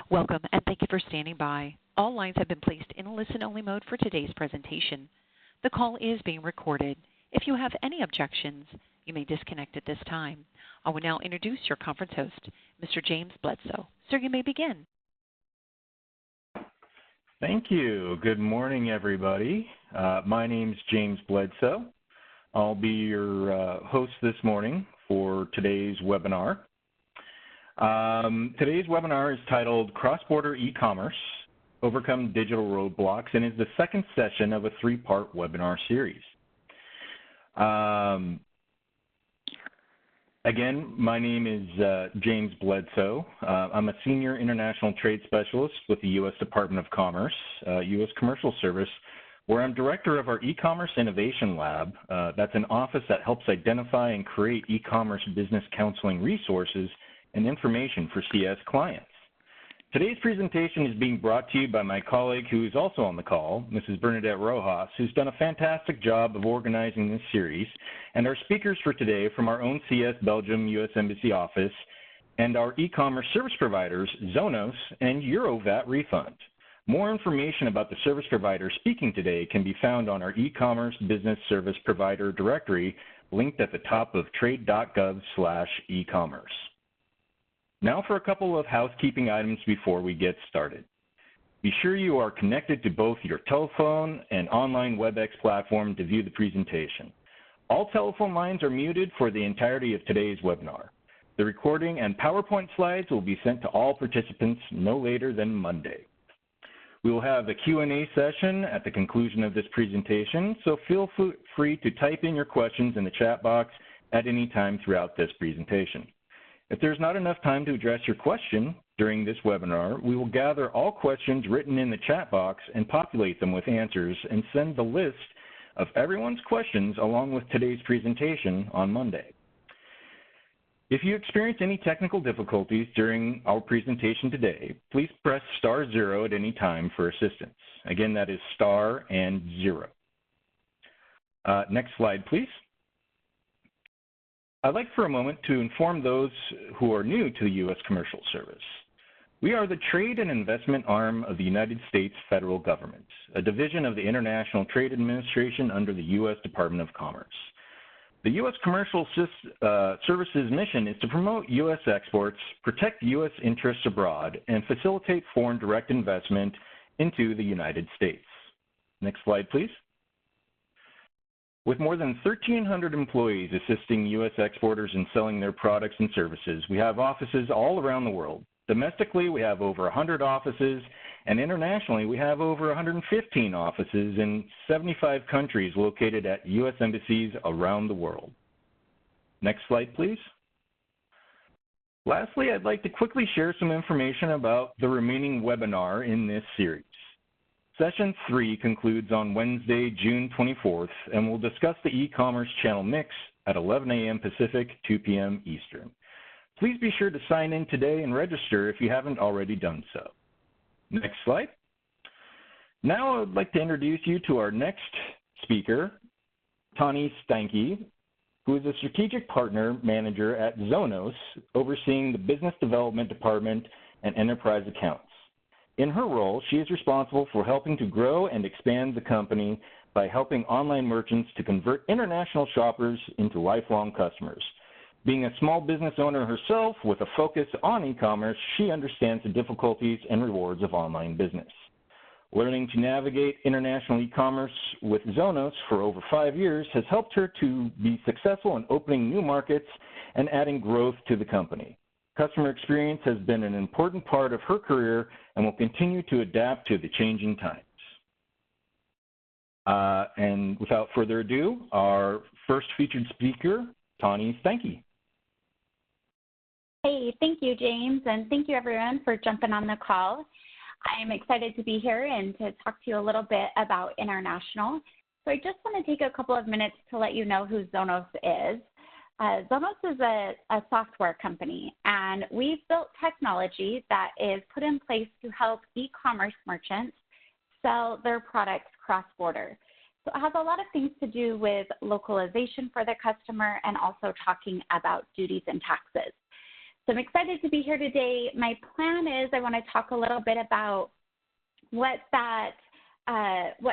Welcome, and thank you for standing by. All lines have been placed in a listen-only mode for today's presentation. The call is being recorded. If you have any objections, you may disconnect at this time. I will now introduce your conference host, Mr. James Bledsoe. Sir, you may begin. Thank you. Good morning, everybody. My name's James Bledsoe. I'll be your host this morning for today's webinar. Today's webinar is titled Cross-Border E-Commerce, Overcome Digital Roadblocks, and is the second session of a three-part webinar series. Again, my name is James Bledsoe. I'm a Senior International Trade Specialist with the U.S. Department of Commerce, U.S. Commercial Service, where I'm Director of our eCommerce Innovation Lab. That's an office that helps identify and create e-commerce business counseling resources and information for CS clients. Today's presentation is being brought to you by my colleague who is also on the call, Mrs. Bernadette Rojas, who's done a fantastic job of organizing this series, and our speakers for today from our own CS Belgium U.S. Embassy office and our e-commerce service providers, Zonos and Eurovat Refund. More information about the service provider speaking today can be found on our e-commerce business service provider directory linked at the top of trade.gov/ecommerce. Now for a couple of housekeeping items before we get started. Be sure you are connected to both your telephone and online WebEx platform to view the presentation. All telephone lines are muted for the entirety of today's webinar. The recording and PowerPoint slides will be sent to all participants no later than Monday. We will have a Q&A session at the conclusion of this presentation, so feel free to type in your questions in the chat box at any time throughout this presentation. If there's not enough time to address your question during this webinar, we will gather all questions written in the chat box and populate them with answers and send the list of everyone's questions along with today's presentation on Monday. If you experience any technical difficulties during our presentation today, please press *0 at any time for assistance. Again, that is *0. Next slide, please. I'd like for a moment to inform those who are new to the U.S. Commercial Service. We are the trade and investment arm of the United States federal government, a division of the International Trade Administration under the U.S. Department of Commerce. The U.S. Commercial Service's mission is to promote U.S. exports, protect U.S. interests abroad, and facilitate foreign direct investment into the United States. Next slide, please. With more than 1,300 employees assisting U.S. exporters in selling their products and services, we have offices all around the world. Domestically, we have over 100 offices, and internationally, we have over 115 offices in 75 countries located at U.S. embassies around the world. Next slide, please. Lastly, I'd like to quickly share some information about the remaining webinar in this series. Session 3 concludes on Wednesday, June 24th, and we'll discuss the e-commerce channel mix at 11 a.m. Pacific, 2 p.m. Eastern. Please be sure to sign in today and register if you haven't already done so. Next slide. Now I'd like to introduce you to our next speaker, Tani Stanky, who is a strategic partner manager at Zonos, overseeing the business development department and enterprise accounts. In her role, she is responsible for helping to grow and expand the company by helping online merchants to convert international shoppers into lifelong customers. Being a small business owner herself with a focus on e-commerce, she understands the difficulties and rewards of online business. Learning to navigate international e-commerce with Zonos for over 5 years has helped her to be successful in opening new markets and adding growth to the company. Customer experience has been an important part of her career and will continue to adapt to the changing times. And without further ado, our first featured speaker, Tani Stanky. Hey, thank you, James, and thank you, everyone, for jumping on the call. I'm excited to be here and to talk to you a little bit about international. So I just want to take a couple of minutes to let you know who Zonos is. Zonos is a software company, and we've built technology that is put in place to help e-commerce merchants sell their products cross-border. So it has a lot of things to do with localization for the customer and also talking about duties and taxes. So I'm excited to be here today. My plan is I want to talk a little bit about what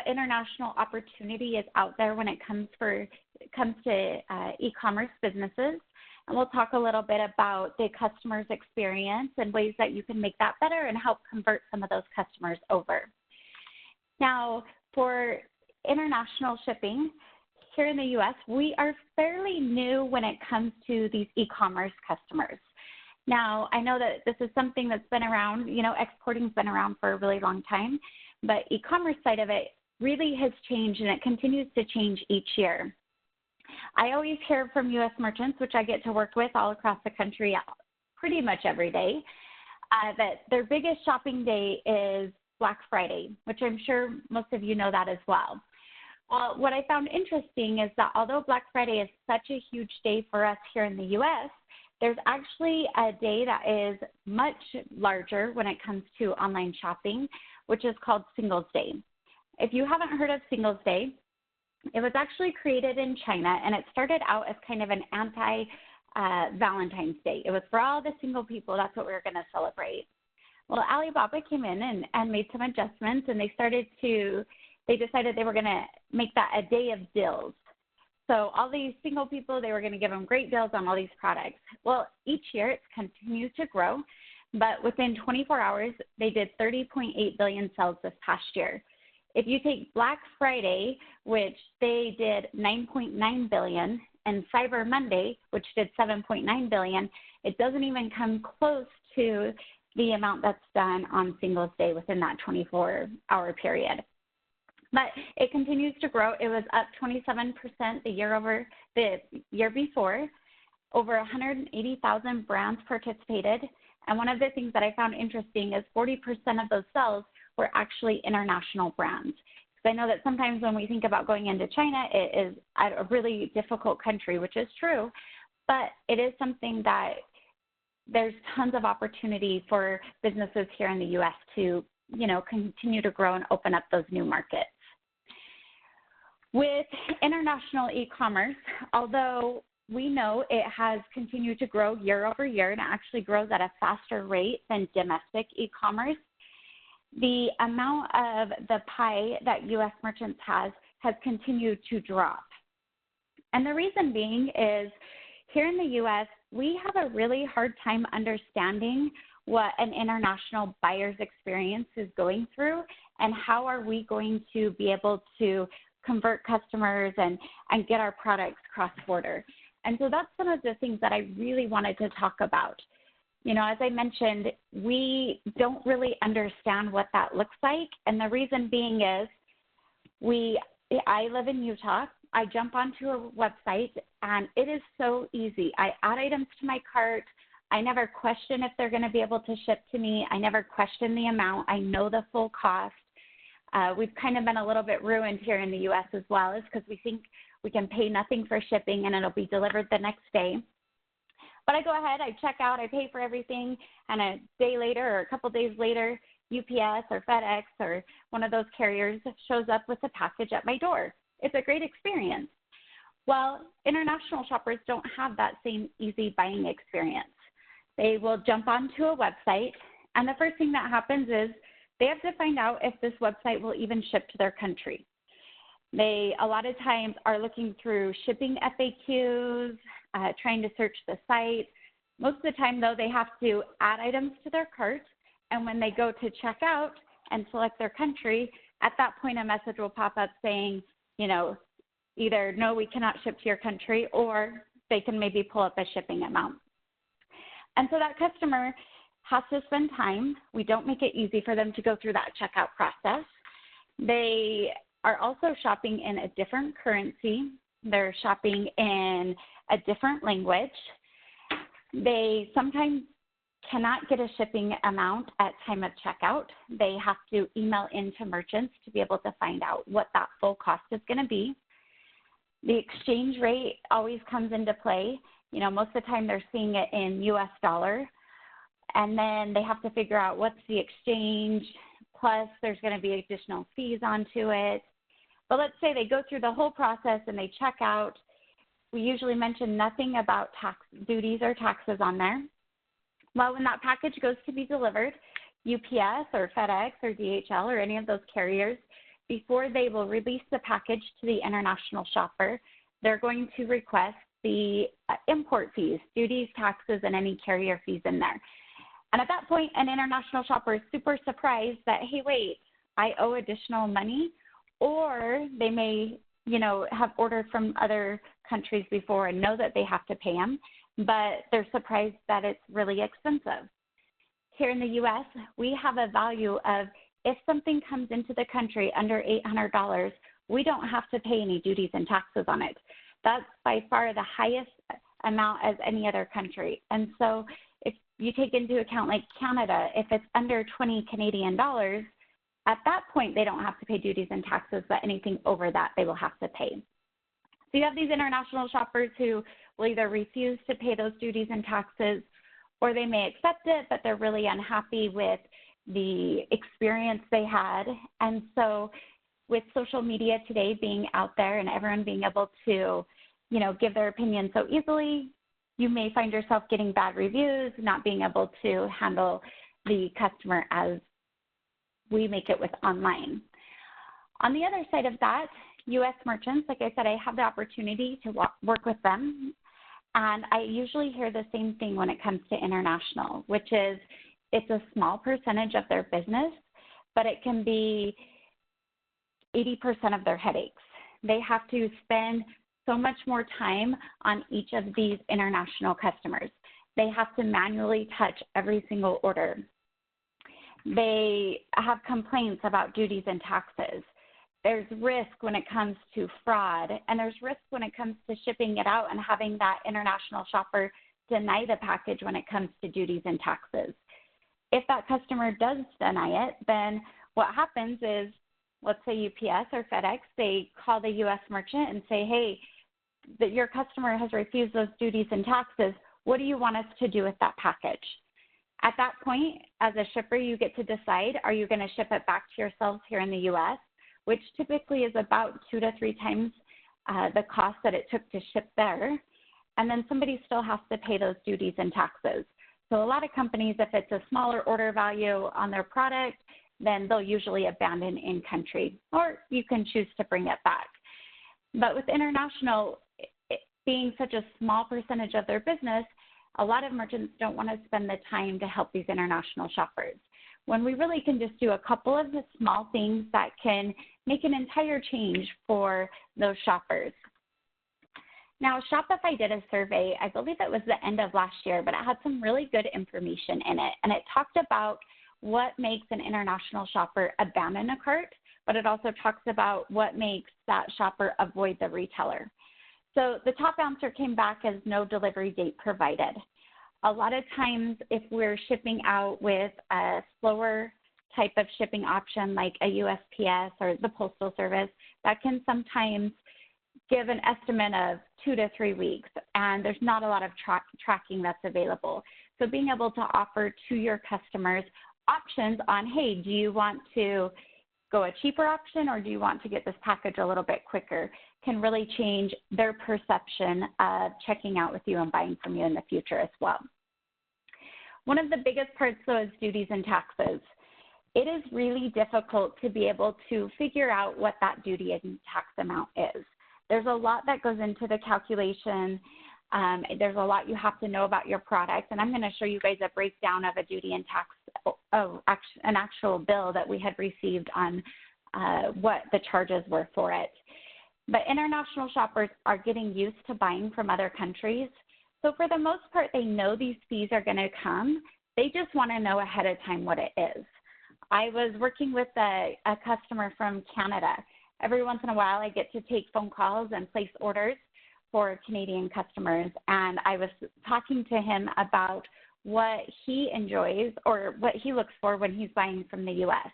international opportunity is out there when it comes to e-commerce businesses. And we'll talk a little bit about the customer's experience and ways that you can make that better and help convert some of those customers over. Now, for international shipping, here in the U.S., we are fairly new when it comes to these e-commerce customers. Now, I know that this is something that's been around, exporting's been around for a really long time, but e-commerce side of it really has changed, and it continues to change each year. I always hear from U.S. merchants, which I get to work with all across the country pretty much every day, that their biggest shopping day is Black Friday, which I'm sure most of you know that as well. What I found interesting is that although Black Friday is such a huge day for us here in the U.S., there's actually a day that is much larger when it comes to online shopping, which is called Singles Day. If you haven't heard of Singles Day, it was actually created in China, and it started out as kind of an anti-Valentine's Day. It was for all the single people. That's what we were going to celebrate. Well, Alibaba came in and made some adjustments, and they decided they were going to make that a day of deals. So all these single people, they were going to give them great deals on all these products. Well, each year it continues to grow, but within 24 hours, they did 30.8 billion sales this past year. If you take Black Friday, which they did 9.9 billion, and Cyber Monday, which did 7.9 billion, it doesn't even come close to the amount that's done on Singles Day within that 24-hour period. But it continues to grow. It was up 27% the year before. Over 180,000 brands participated. And one of the things that I found interesting is 40% of those sales were actually international brands. Because I know that sometimes when we think about going into China, it is a really difficult country, which is true. But it is something that there's tons of opportunity for businesses here in the U.S. to, continue to grow and open up those new markets. With international e-commerce, although we know it has continued to grow year over year and actually grows at a faster rate than domestic e-commerce, the amount of the pie that U.S. merchants has continued to drop. And the reason being is here in the U.S., we have a really hard time understanding what an international buyer's experience is going through and how are we going to be able to convert customers and get our products cross-border. And so that's one of the things that I really wanted to talk about. As I mentioned, we don't really understand what that looks like. And the reason being is I live in Utah. I jump onto a website, and it is so easy. I add items to my cart. I never question if they're going to be able to ship to me. I never question the amount. I know the full cost. We've kind of been a little bit ruined here in the U.S. as well, is because we think we can pay nothing for shipping and it'll be delivered the next day. But I go ahead, I check out, I pay for everything, and a day later or a couple days later, UPS or FedEx or one of those carriers shows up with a package at my door. It's a great experience. Well, international shoppers don't have that same easy buying experience. They will jump onto a website, and the first thing that happens is they have to find out if this website will even ship to their country. They, a lot of times, are looking through shipping FAQs, trying to search the site. Most of the time, though, they have to add items to their cart, and when they go to check out and select their country, at that point, a message will pop up saying, either no, we cannot ship to your country, or they can maybe pull up a shipping amount. And so that customer has to spend time. We don't make it easy for them to go through that checkout process. They are also shopping in a different currency. They're shopping in a different language. They sometimes cannot get a shipping amount at time of checkout. They have to email into merchants to be able to find out what that full cost is going to be. The exchange rate always comes into play. Most of the time they're seeing it in US dollar. And then they have to figure out what's the exchange, plus there's going to be additional fees onto it. But let's say they go through the whole process and they check out. We usually mention nothing about tax duties or taxes on there. Well, when that package goes to be delivered, UPS or FedEx or DHL or any of those carriers, before they will release the package to the international shopper, they're going to request the import fees, duties, taxes, and any carrier fees in there. And at that point, an international shopper is super surprised that, hey, wait, I owe additional money, or they may, have ordered from other countries before and know that they have to pay them, but they're surprised that it's really expensive. Here in the U.S., we have a value of if something comes into the country under $800, we don't have to pay any duties and taxes on it. That's by far the highest amount as any other country. And so if you take into account like Canada, if it's under 20 Canadian dollars, at that point they don't have to pay duties and taxes, but anything over that they will have to pay. So you have these international shoppers who will either refuse to pay those duties and taxes, or they may accept it, but they're really unhappy with the experience they had. And so with social media today being out there and everyone being able to, give their opinion so easily, you may find yourself getting bad reviews, not being able to handle the customer as we make it with online. On the other side of that, U.S. merchants, like I said, I have the opportunity to work with them, and I usually hear the same thing when it comes to international, which is it's a small percentage of their business, but it can be 80% of their headaches. They have to spend so much more time on each of these international customers. They have to manually touch every single order. They have complaints about duties and taxes. There's risk when it comes to fraud, and there's risk when it comes to shipping it out and having that international shopper deny the package when it comes to duties and taxes. If that customer does deny it, then what happens is, let's say UPS or FedEx, they call the U.S. merchant and say, hey, that your customer has refused those duties and taxes. What do you want us to do with that package? At that point, as a shipper, you get to decide, are you going to ship it back to yourselves here in the U.S., which typically is about 2 to 3 times the cost that it took to ship there, and then somebody still has to pay those duties and taxes. So a lot of companies, if it's a smaller order value on their product, then they'll usually abandon in country, or you can choose to bring it back. But with international, it being such a small percentage of their business, a lot of merchants don't want to spend the time to help these international shoppers, when we really can just do a couple of the small things that can make an entire change for those shoppers. Now, Shopify did a survey, I believe it was the end of last year, but it had some really good information in it. And it talked about what makes an international shopper abandon a cart, but it also talks about what makes that shopper avoid the retailer. So the top answer came back as no delivery date provided. A lot of times if we're shipping out with a slower type of shipping option like a USPS or the Postal Service, that can sometimes give an estimate of 2 to 3 weeks, and there's not a lot of tracking that's available. So being able to offer to your customers options on, hey, do you want to go a cheaper option or do you want to get this package a little bit quicker, can really change their perception of checking out with you and buying from you in the future as well. One of the biggest parts, though, is duties and taxes. It is really difficult to be able to figure out what that duty and tax amount is. There's a lot that goes into the calculation. There's a lot you have to know about your product, and I'm going to show you guys a breakdown of a duty and tax, an actual bill that we had received on what the charges were for it. But international shoppers are getting used to buying from other countries, so for the most part, they know these fees are going to come. They just want to know ahead of time what it is. I was working with a customer from Canada. Every once in a while, I get to take phone calls and place orders for Canadian customers, and I was talking to him about what he enjoys or what he looks for when he's buying from the U.S.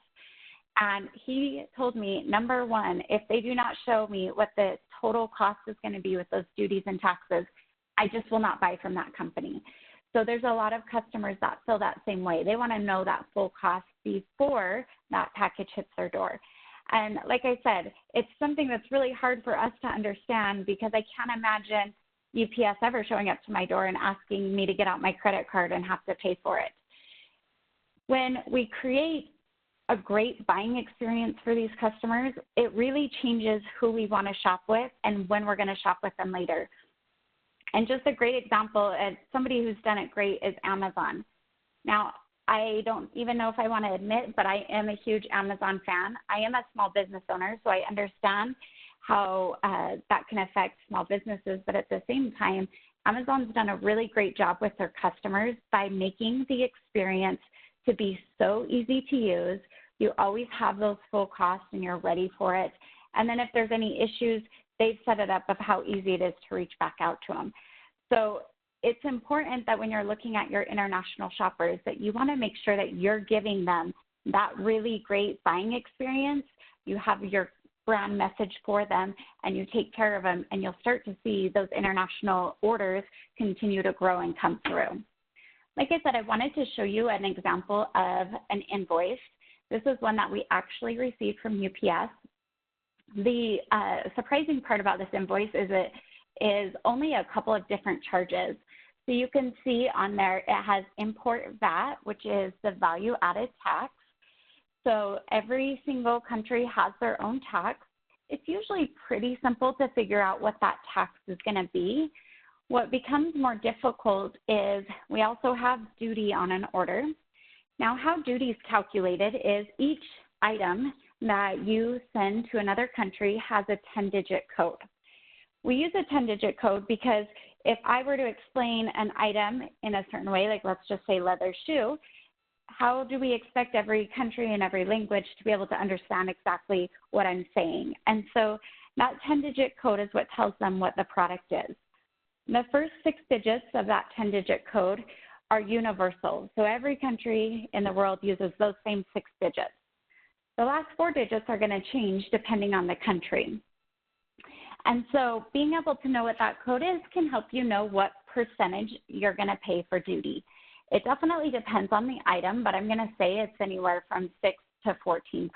And he told me, number one, if they do not show me what the total cost is going to be with those duties and taxes, I just will not buy from that company. So there's a lot of customers that feel that same way. They want to know that full cost before that package hits their door. And like I said, it's something that's really hard for us to understand because I can't imagine UPS ever showing up to my door and asking me to get out my credit card and have to pay for it. When we create a great buying experience for these customers, it really changes who we want to shop with and when we're going to shop with them later. And just a great example, somebody who's done it great is Amazon. Now, I don't even know if I want to admit, but I am a huge Amazon fan. I am a small business owner, so I understand how that can affect small businesses. But at the same time, Amazon's done a really great job with their customers by making the experience to be so easy to use. You always have those full costs and you're ready for it. And then if there's any issues, they've set it up of how easy it is to reach back out to them. So it's important that when you're looking at your international shoppers that you want to make sure that you're giving them that really great buying experience. You have your brand message for them and you take care of them, and you'll start to see those international orders continue to grow and come through. Like I said, I wanted to show you an example of an invoice. This is one that we actually received from UPS. The surprising part about this invoice is it is only a couple of different charges. So you can see on there it has import VAT, which is the value added tax. So every single country has their own tax. It's usually pretty simple to figure out what that tax is going to be. What becomes more difficult is we also have duty on an order. Now, how duty is calculated is each item that you send to another country has a 10-digit code. We use a 10-digit code because if I were to explain an item in a certain way, like let's just say leather shoe, how do we expect every country and every language to be able to understand exactly what I'm saying? And so that 10-digit code is what tells them what the product is. The first 6 digits of that 10-digit code are universal. So every country in the world uses those same 6 digits. The last 4 digits are going to change depending on the country. And so being able to know what that code is can help you know what percentage you're going to pay for duty. It definitely depends on the item, but I'm going to say it's anywhere from 6 to 14%.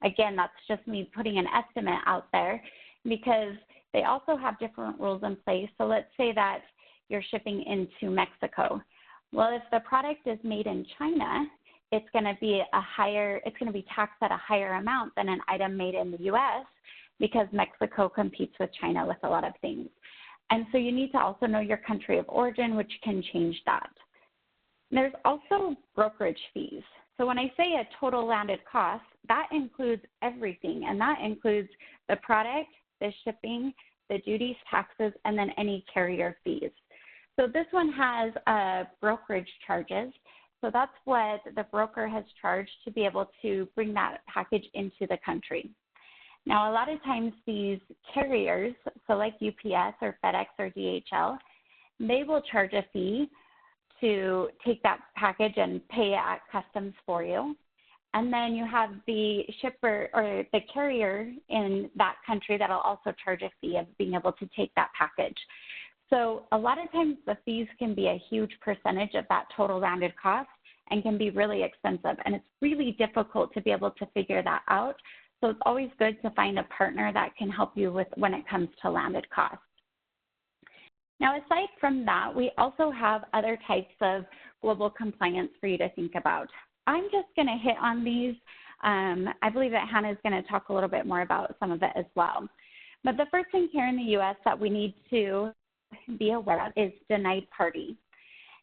Again, that's just me putting an estimate out there because they also have different rules in place. So let's say that you're shipping into Mexico. Well, if the product is made in China, it's going to be taxed at a higher amount than an item made in the U.S. because Mexico competes with China with a lot of things. And so you need to also know your country of origin, which can change that. There's also brokerage fees. So when I say a total landed cost, that includes everything, and that includes the product, the shipping, the duties, taxes, and then any carrier fees. So this one has brokerage charges. So that's what the broker has charged to be able to bring that package into the country. Now, a lot of times these carriers, so like UPS or FedEx or DHL, they will charge a fee to take that package and pay it at customs for you. And then you have the shipper or the carrier in that country that'll also charge a fee of being able to take that package. So a lot of times the fees can be a huge percentage of that total landed cost and can be really expensive. And it's really difficult to be able to figure that out. So it's always good to find a partner that can help you with when it comes to landed costs. Now, aside from that, we also have other types of global compliance for you to think about. I'm just going to hit on these. I believe that Hannah is going to talk a little bit more about some of it as well. But the first thing here in the U.S. that we need to be aware of is denied party.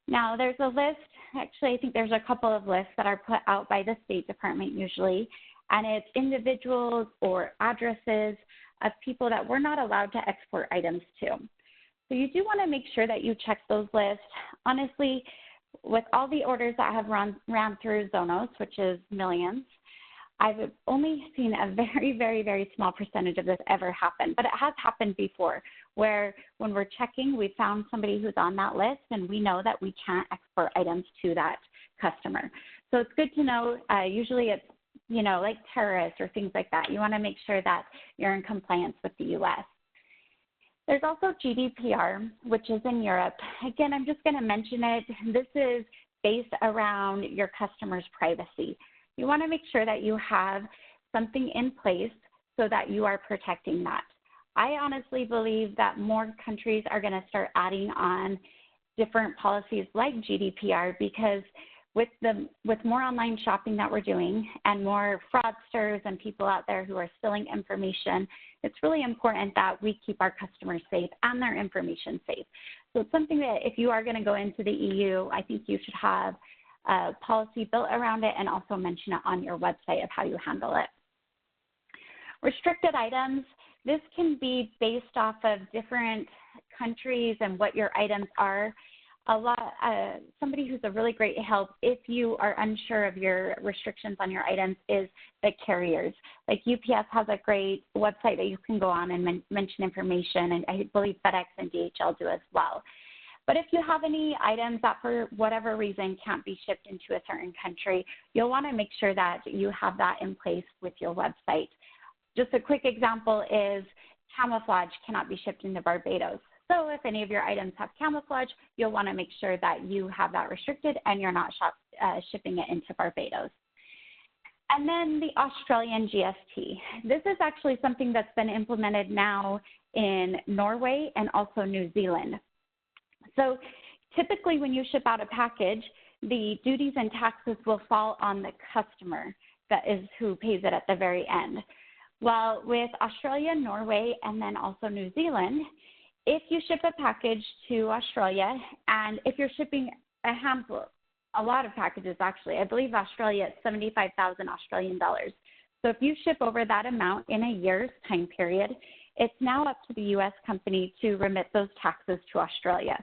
Now, there's a list. Actually, I think there's a couple of lists that are put out by the State Department usually, and it's individuals or addresses of people that we're not allowed to export items to. So you do want to make sure that you check those lists. Honestly, with all the orders that have ran through Zonos, which is millions, I've only seen a very, very, very small percentage of this ever happen. But it has happened before where when we're checking, we found somebody who's on that list and we know that we can't export items to that customer. So it's good to know, usually it's, like terrorists or things like that. You want to make sure that you're in compliance with the U.S. There's also GDPR, which is in Europe. Again, I'm just going to mention it. This is based around your customer's privacy. You want to make sure that you have something in place so that you are protecting that. I honestly believe that more countries are going to start adding on different policies like GDPR, because with more online shopping that we're doing and more fraudsters and people out there who are stealing information, it's really important that we keep our customers safe and their information safe. So it's something that if you are going to go into the EU, I think you should have a policy built around it and also mention it on your website of how you handle it. Restricted items, this can be based off of different countries and what your items are. Somebody who's a really great help if you are unsure of your restrictions on your items is the carriers. Like UPS has a great website that you can go on and mention information, and I believe FedEx and DHL do as well. But if you have any items that for whatever reason can't be shipped into a certain country, you'll want to make sure that you have that in place with your website. Just a quick example is camouflage cannot be shipped into Barbados. So if any of your items have camouflage, you'll want to make sure that you have that restricted and you're not shipping it into Barbados. And then the Australian GST. This is actually something that's been implemented now in Norway and also New Zealand. So typically when you ship out a package, the duties and taxes will fall on the customer, that is who pays it at the very end. Well, with Australia, Norway, and then also New Zealand, if you ship a package to Australia, and if you're shipping a lot of packages actually, I believe Australia it's 75,000 Australian dollars. So if you ship over that amount in a year's time period, it's now up to the U.S. company to remit those taxes to Australia.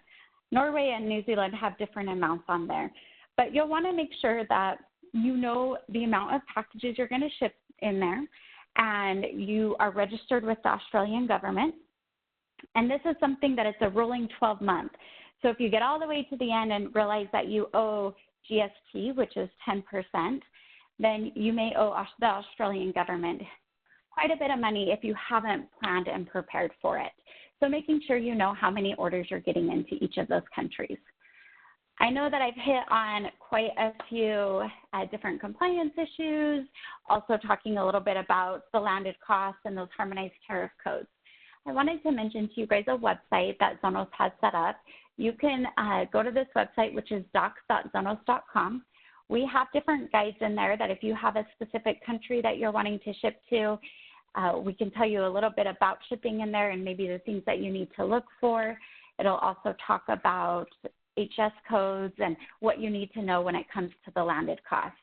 Norway and New Zealand have different amounts on there, but you'll want to make sure that you know the amount of packages you're going to ship in there, and you are registered with the Australian government. And this is something that it's a rolling 12-month. So if you get all the way to the end and realize that you owe GST, which is 10%, then you may owe the Australian government quite a bit of money if you haven't planned and prepared for it. So making sure you know how many orders you're getting into each of those countries. I know that I've hit on quite a few different compliance issues, also talking a little bit about the landed costs and those harmonized tariff codes. I wanted to mention to you guys a website that Zonos has set up. You can go to this website, which is docs.zonos.com. We have different guides in there that if you have a specific country that you're wanting to ship to, we can tell you a little bit about shipping in there and maybe the things that you need to look for. It'll also talk about HS codes and what you need to know when it comes to the landed costs.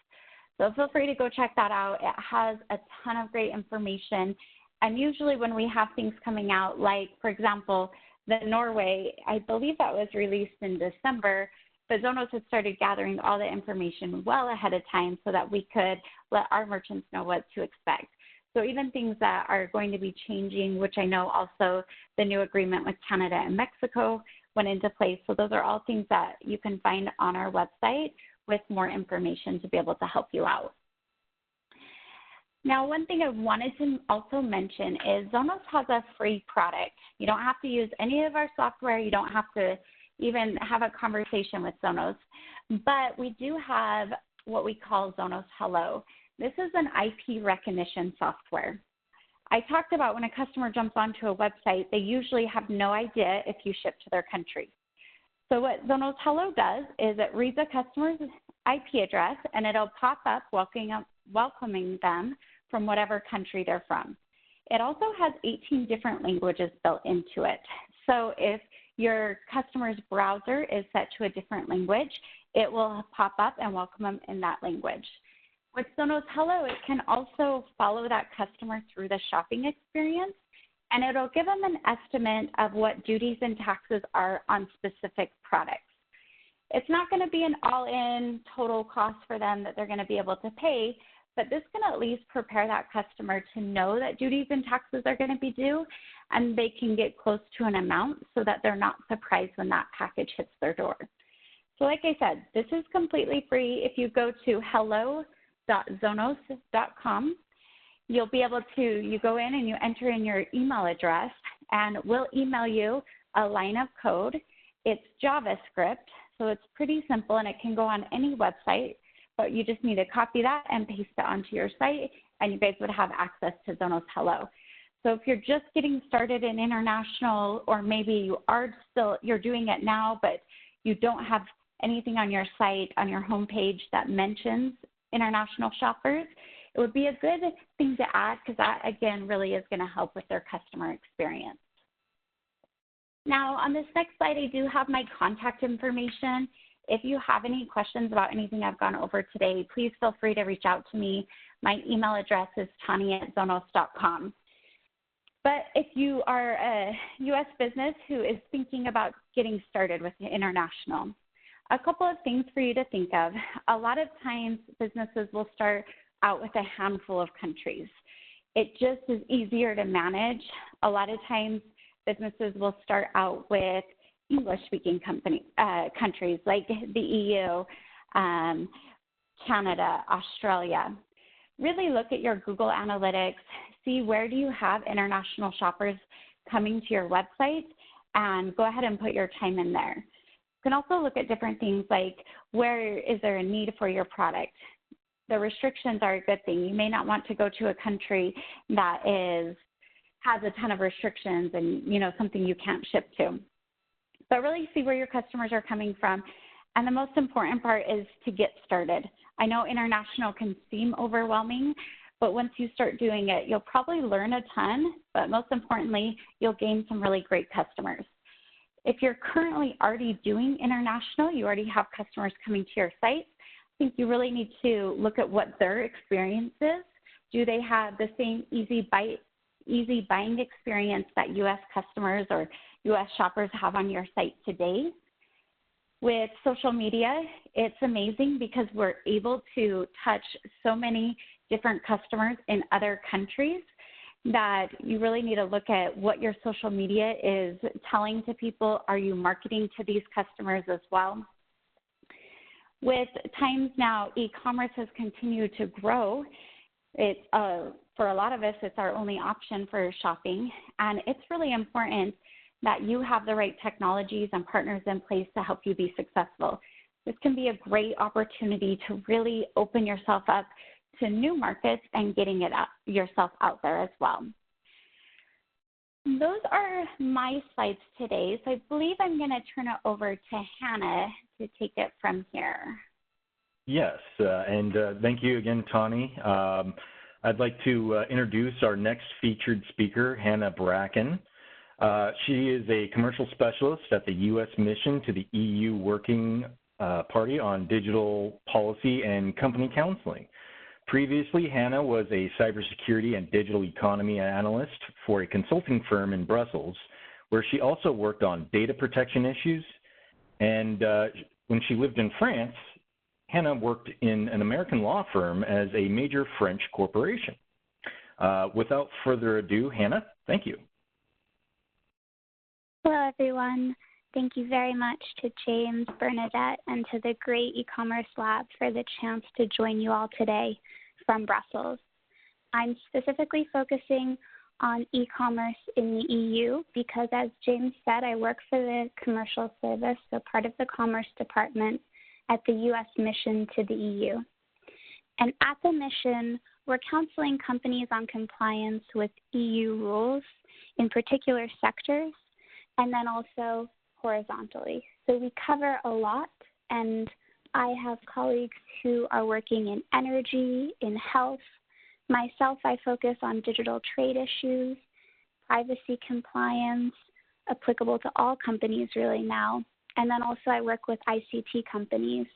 So feel free to go check that out. It has a ton of great information. And usually when we have things coming out, like, for example, the Norway, I believe that was released in December, but Zonos had started gathering all the information well ahead of time so that we could let our merchants know what to expect. So even things that are going to be changing, which I know also the new agreement with Canada and Mexico went into place. So those are all things that you can find on our website with more information to be able to help you out. Now, one thing I wanted to also mention is Zonos has a free product. You don't have to use any of our software. You don't have to even have a conversation with Zonos. But we do have what we call Zonos Hello. This is an IP recognition software. I talked about when a customer jumps onto a website, they usually have no idea if you ship to their country. So what Zonos Hello does is it reads a customer's IP address, and it'll pop up welcoming them from whatever country they're from. It also has 18 different languages built into it. So if your customer's browser is set to a different language, it will pop up and welcome them in that language. With Zonos Hello, it can also follow that customer through the shopping experience, and it'll give them an estimate of what duties and taxes are on specific products. It's not going to be an all-in total cost for them that they're going to be able to pay, but this can at least prepare that customer to know that duties and taxes are going to be due, and they can get close to an amount so that they're not surprised when that package hits their door. So like I said, this is completely free. If you go to hello.zonos.com, you'll be able to, you go in and you enter in your email address, and we'll email you a line of code. It's JavaScript, so it's pretty simple, and it can go on any website, but you just need to copy that and paste it onto your site, and you guys would have access to Zonos Hello. So if you're just getting started in international, or maybe you're doing it now, but you don't have anything on your site, on your homepage that mentions international shoppers, it would be a good thing to add, because that, again, really is going to help with their customer experience. Now, on this next slide, I do have my contact information. If you have any questions about anything I've gone over today, please feel free to reach out to me. My email address is tani@zonos.com. But if you are a U.S. business who is thinking about getting started with international, a couple of things for you to think of. A lot of times, businesses will start out with a handful of countries. It just is easier to manage. A lot of times, businesses will start out with English-speaking countries like the EU, Canada, Australia. Really look at your Google Analytics, see where do you have international shoppers coming to your website, and go ahead and put your time in there. You can also look at different things like where is there a need for your product. The restrictions are a good thing. You may not want to go to a country that has a ton of restrictions and, something you can't ship to. But really see where your customers are coming from. And the most important part is to get started. I know international can seem overwhelming, but once you start doing it, you'll probably learn a ton, but most importantly, you'll gain some really great customers. If you're currently already doing international, you already have customers coming to your site, I think you really need to look at what their experience is. Do they have the same easy buying experience that U.S. customers or U.S. shoppers have on your site today? With social media, it's amazing because we're able to touch so many different customers in other countries that you really need to look at what your social media is telling to people. Are you marketing to these customers as well? With times now, e-commerce has continued to grow. It's for a lot of us, it's our only option for shopping, and it's really important that you have the right technologies and partners in place to help you be successful. This can be a great opportunity to really open yourself up to new markets and getting yourself out there as well. Those are my slides today, so I believe I'm going to turn it over to Hannah to take it from here. Yes, and thank you again, Tani. I'd like to introduce our next featured speaker, Hannah Bracken. She is a commercial specialist at the U.S. mission to the EU Working Party on Digital Policy and Company Counseling. Previously, Hannah was a cybersecurity and digital economy analyst for a consulting firm in Brussels, where she also worked on data protection issues. And when she lived in France, Hannah worked in an American law firm as a major French corporation. Without further ado, Hannah, thank you. Hello, everyone. Thank you very much to James, Bernadette, and to the great eCommerce Lab for the chance to join you all today from Brussels. I'm specifically focusing on e-commerce in the EU because, as James said, I work for the Commercial Service, so part of the Commerce Department at the U.S. mission to the EU. And at the mission, we're counseling companies on compliance with EU rules in particular sectors, and then also horizontally. So we cover a lot, and I have colleagues who are working in energy, in health. Myself, I focus on digital trade issues, privacy compliance, applicable to all companies really now. And then also I work with ICT companies.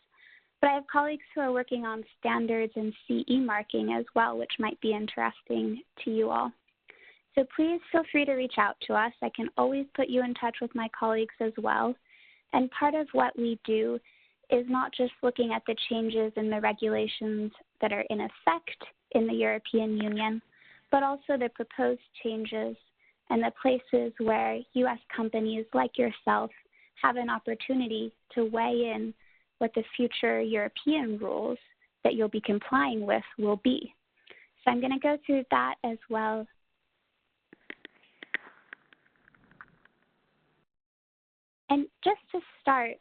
But I have colleagues who are working on standards and CE marking as well, which might be interesting to you all. So please feel free to reach out to us. I can always put you in touch with my colleagues as well. And part of what we do is not just looking at the changes in the regulations that are in effect in the European Union, but also the proposed changes and the places where U.S. companies like yourself have an opportunity to weigh in what the future European rules that you'll be complying with will be. So I'm going to go through that as well. And just to start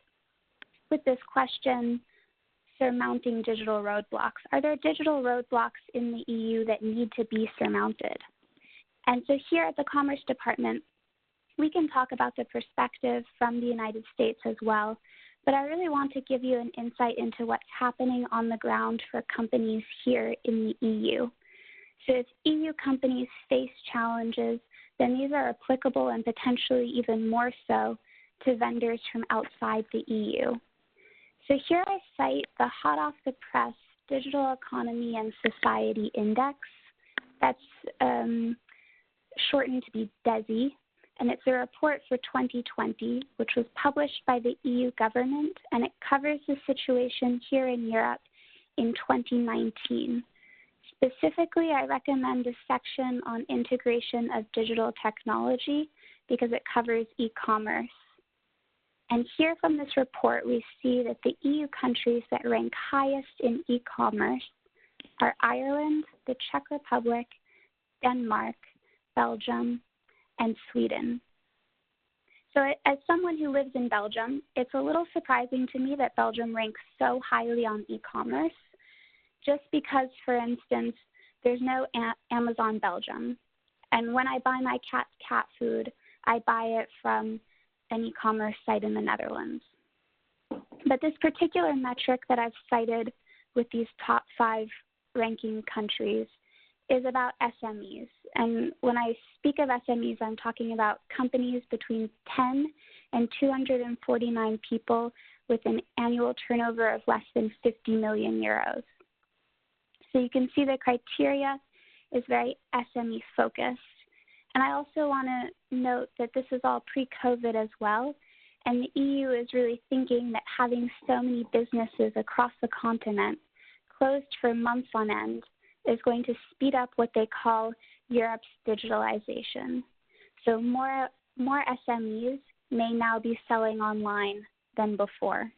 with this question, surmounting digital roadblocks, are there digital roadblocks in the EU that need to be surmounted? And so here at the Commerce Department, we can talk about the perspective from the United States as well, but I really want to give you an insight into what's happening on the ground for companies here in the EU. So if EU companies face challenges, then these are applicable and potentially even more so to vendors from outside the EU. So here I cite the hot off the press Digital Economy and Society Index. That's shortened to be DESI, and it's a report for 2020, which was published by the EU government, and it covers the situation here in Europe in 2019. Specifically, I recommend a section on integration of digital technology because it covers e-commerce. And here from this report, we see that the EU countries that rank highest in e-commerce are Ireland, the Czech Republic, Denmark, Belgium, and Sweden. So as someone who lives in Belgium, it's a little surprising to me that Belgium ranks so highly on e-commerce, just because, for instance, there's no Amazon Belgium. And when I buy my cat's cat food, I buy it from an e-commerce site in the Netherlands. But this particular metric that I've cited with these top 5 ranking countries is about SMEs. And when I speak of SMEs, I'm talking about companies between 10 and 249 people with an annual turnover of less than 50 million euros. So you can see the criteria is very SME focused. And I also want to note that this is all pre-COVID as well. And the EU is really thinking that having so many businesses across the continent closed for months on end is going to speed up what they call Europe's digitalization. So more SMEs may now be selling online than before.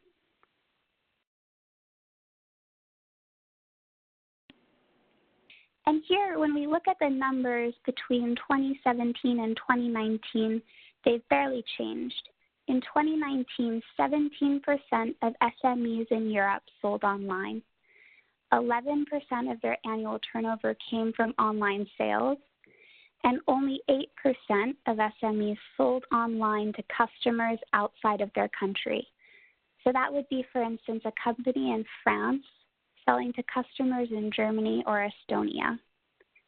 And here, when we look at the numbers between 2017 and 2019, they've barely changed. In 2019, 17% of SMEs in Europe sold online. 11% of their annual turnover came from online sales, and only 8% of SMEs sold online to customers outside of their country. So that would be, for instance, a company in France selling to customers in Germany or Estonia.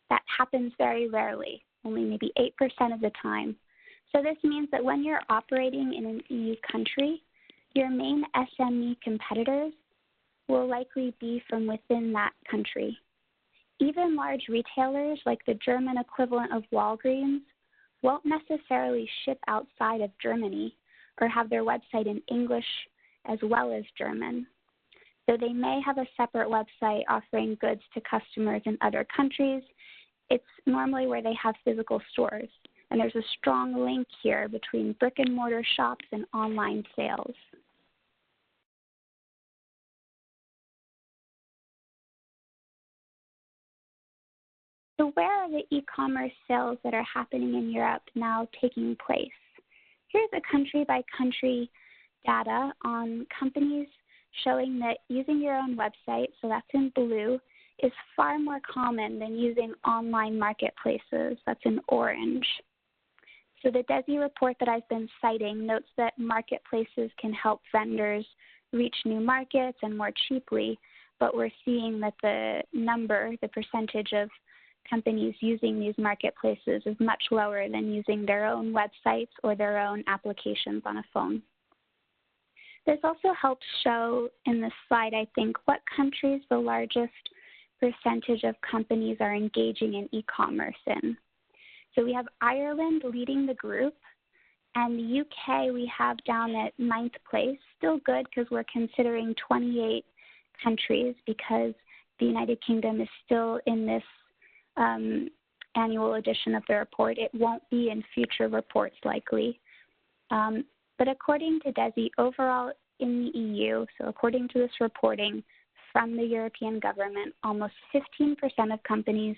That happens very rarely, only maybe 8% of the time. So this means that when you're operating in an EU country, your main SME competitors will likely be from within that country. Even large retailers like the German equivalent of Walgreens won't necessarily ship outside of Germany or have their website in English as well as German. So they may have a separate website offering goods to customers in other countries. It's normally where they have physical stores. And there's a strong link here between brick and mortar shops and online sales. So where are the e-commerce sales that are happening in Europe now taking place? Here's a country-by-country data on companies showing that using your own website, so that's in blue, is far more common than using online marketplaces, that's in orange. So the DESI report that I've been citing notes that marketplaces can help vendors reach new markets and more cheaply, but we're seeing that the percentage of companies using these marketplaces is much lower than using their own websites or their own applications on a phone. This also helps show in this slide, I think, what countries the largest percentage of companies are engaging in e-commerce in. So we have Ireland leading the group, and the UK we have down at 9th place. Still good because we're considering 28 countries because the United Kingdom is still in this annual edition of the report. It won't be in future reports likely. But according to DESI, overall in the EU, so according to this reporting from the European government, almost 15% of companies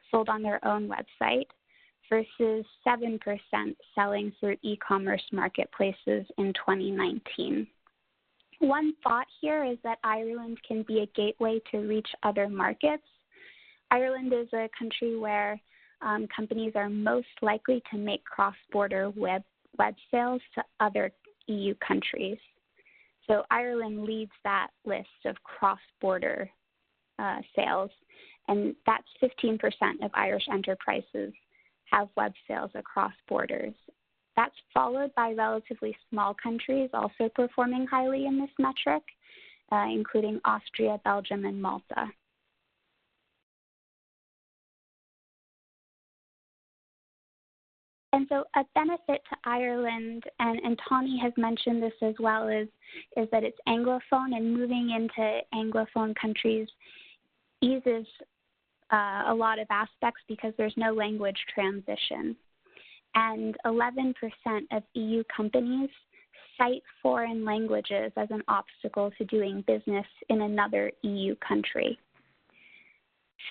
sold on their own website versus 7% selling through e-commerce marketplaces in 2019. One thought here is that Ireland can be a gateway to reach other markets. Ireland is a country where companies are most likely to make cross-border web sales to other EU countries. So Ireland leads that list of cross-border sales, and that's 15% of Irish enterprises have web sales across borders. That's followed by relatively small countries also performing highly in this metric, including Austria, Belgium, and Malta. And so a benefit to Ireland, and Tawny has mentioned this as well, is that it's Anglophone, and moving into Anglophone countries eases a lot of aspects because there's no language transition. And 11% of EU companies cite foreign languages as an obstacle to doing business in another EU country.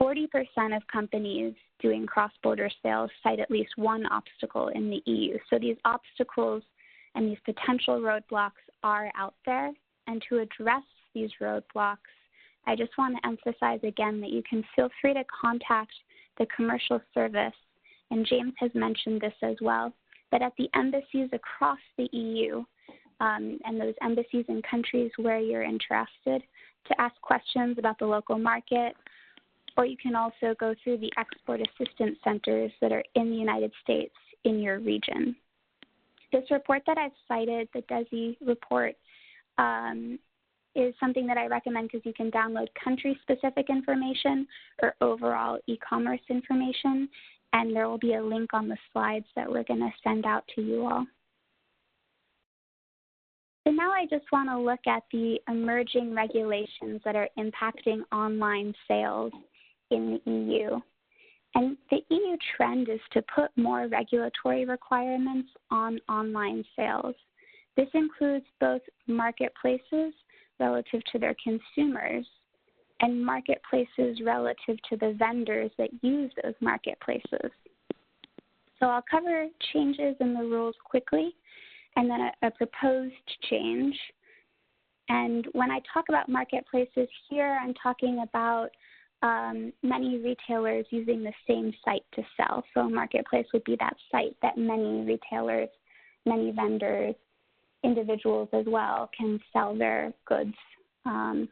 40% of companies doing cross-border sales cite at least one obstacle in the EU. So these obstacles and these potential roadblocks are out there. And to address these roadblocks, I just want to emphasize again that you can feel free to contact the commercial service, and James has mentioned this as well, but at the embassies across the EU and those embassies in countries where you're interested, to ask questions about the local market, or you can also go through the export assistance centers that are in the United States in your region. This report that I've cited, the DESI report, is something that I recommend because you can download country-specific information or overall e-commerce information, and there will be a link on the slides that we're going to send out to you all. So now I just want to look at the emerging regulations that are impacting online sales in the EU. And the EU trend is to put more regulatory requirements on online sales. This includes both marketplaces relative to their consumers and marketplaces relative to the vendors that use those marketplaces. So I'll cover changes in the rules quickly and then a proposed change. And when I talk about marketplaces here, I'm talking about many retailers using the same site to sell. So a marketplace would be that site that many retailers, many vendors, individuals as well can sell their goods on.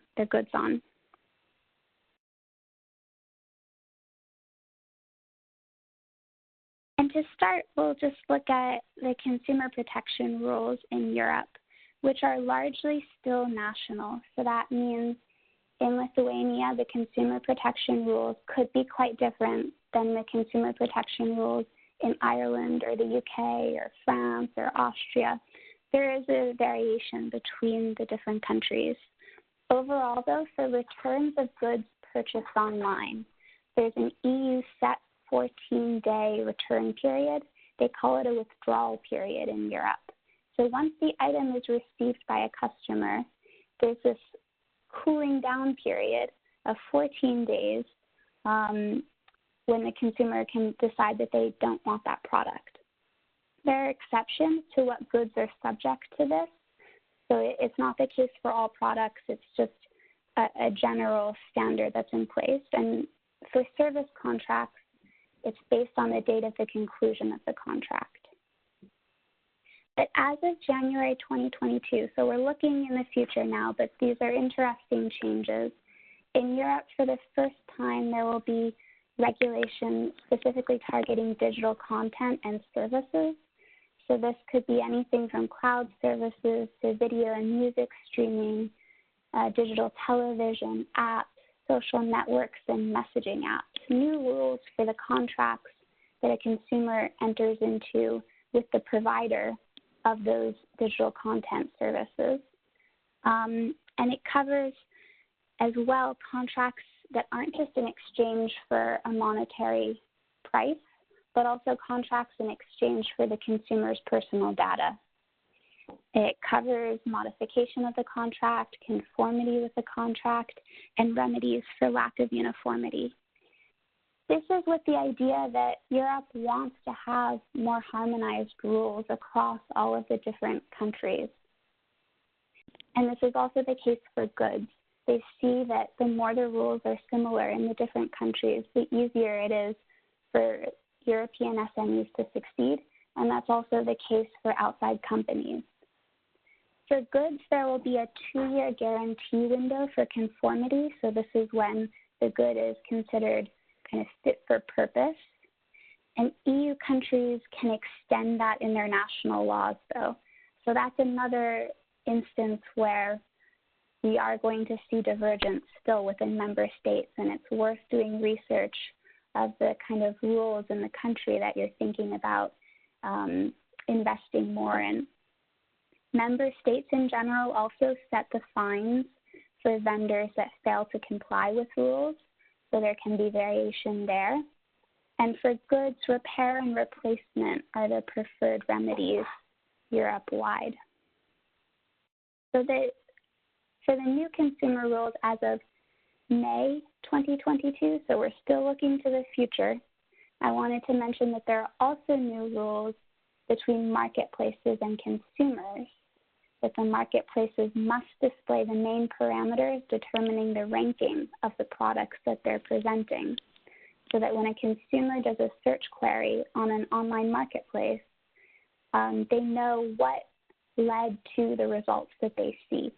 And to start, we'll just look at the consumer protection rules in Europe, which are largely still national. So that means in Lithuania, the consumer protection rules could be quite different than the consumer protection rules in Ireland or the UK or France or Austria. There is a variation between the different countries. Overall, though, for returns of goods purchased online, there's an EU set 14-day return period. They call it a withdrawal period in Europe. So once the item is received by a customer, there's this cooling down period of 14 days when the consumer can decide that they don't want that product. There are exceptions to what goods are subject to this. So it's not the case for all products. It's just a general standard that's in place. And for service contracts, it's based on the date of the conclusion of the contract. But as of January 2022, so we're looking in the future now, but these are interesting changes. In Europe, for the first time, there will be regulation specifically targeting digital content and services. So this could be anything from cloud services to video and music streaming, digital television, apps, social networks, and messaging apps. New rules for the contracts that a consumer enters into with the provider of those digital content services. And it covers as well contracts that aren't just in exchange for a monetary price, but also contracts in exchange for the consumer's personal data. It covers modification of the contract, conformity with the contract, and remedies for lack of uniformity. This is with the idea that Europe wants to have more harmonized rules across all of the different countries. And this is also the case for goods. They see that the more the rules are similar in the different countries, the easier it is for European SMEs to succeed, and that's also the case for outside companies. For goods, there will be a 2-year guarantee window for conformity, so this is when the good is considered kind of fit for purpose. And EU countries can extend that in their national laws, though. So that's another instance where we are going to see divergence still within member states, and it's worth doing research of the kind of rules in the country that you're thinking about investing more in. Member states in general also set the fines for vendors that fail to comply with rules, so there can be variation there. And for goods, repair and replacement are the preferred remedies Europe-wide. So for the new consumer rules as of May 2022, so we're still looking to the future, I wanted to mention that there are also new rules between marketplaces and consumers, that the marketplaces must display the main parameters determining the ranking of the products that they're presenting, so that when a consumer does a search query on an online marketplace, they know what led to the results that they see,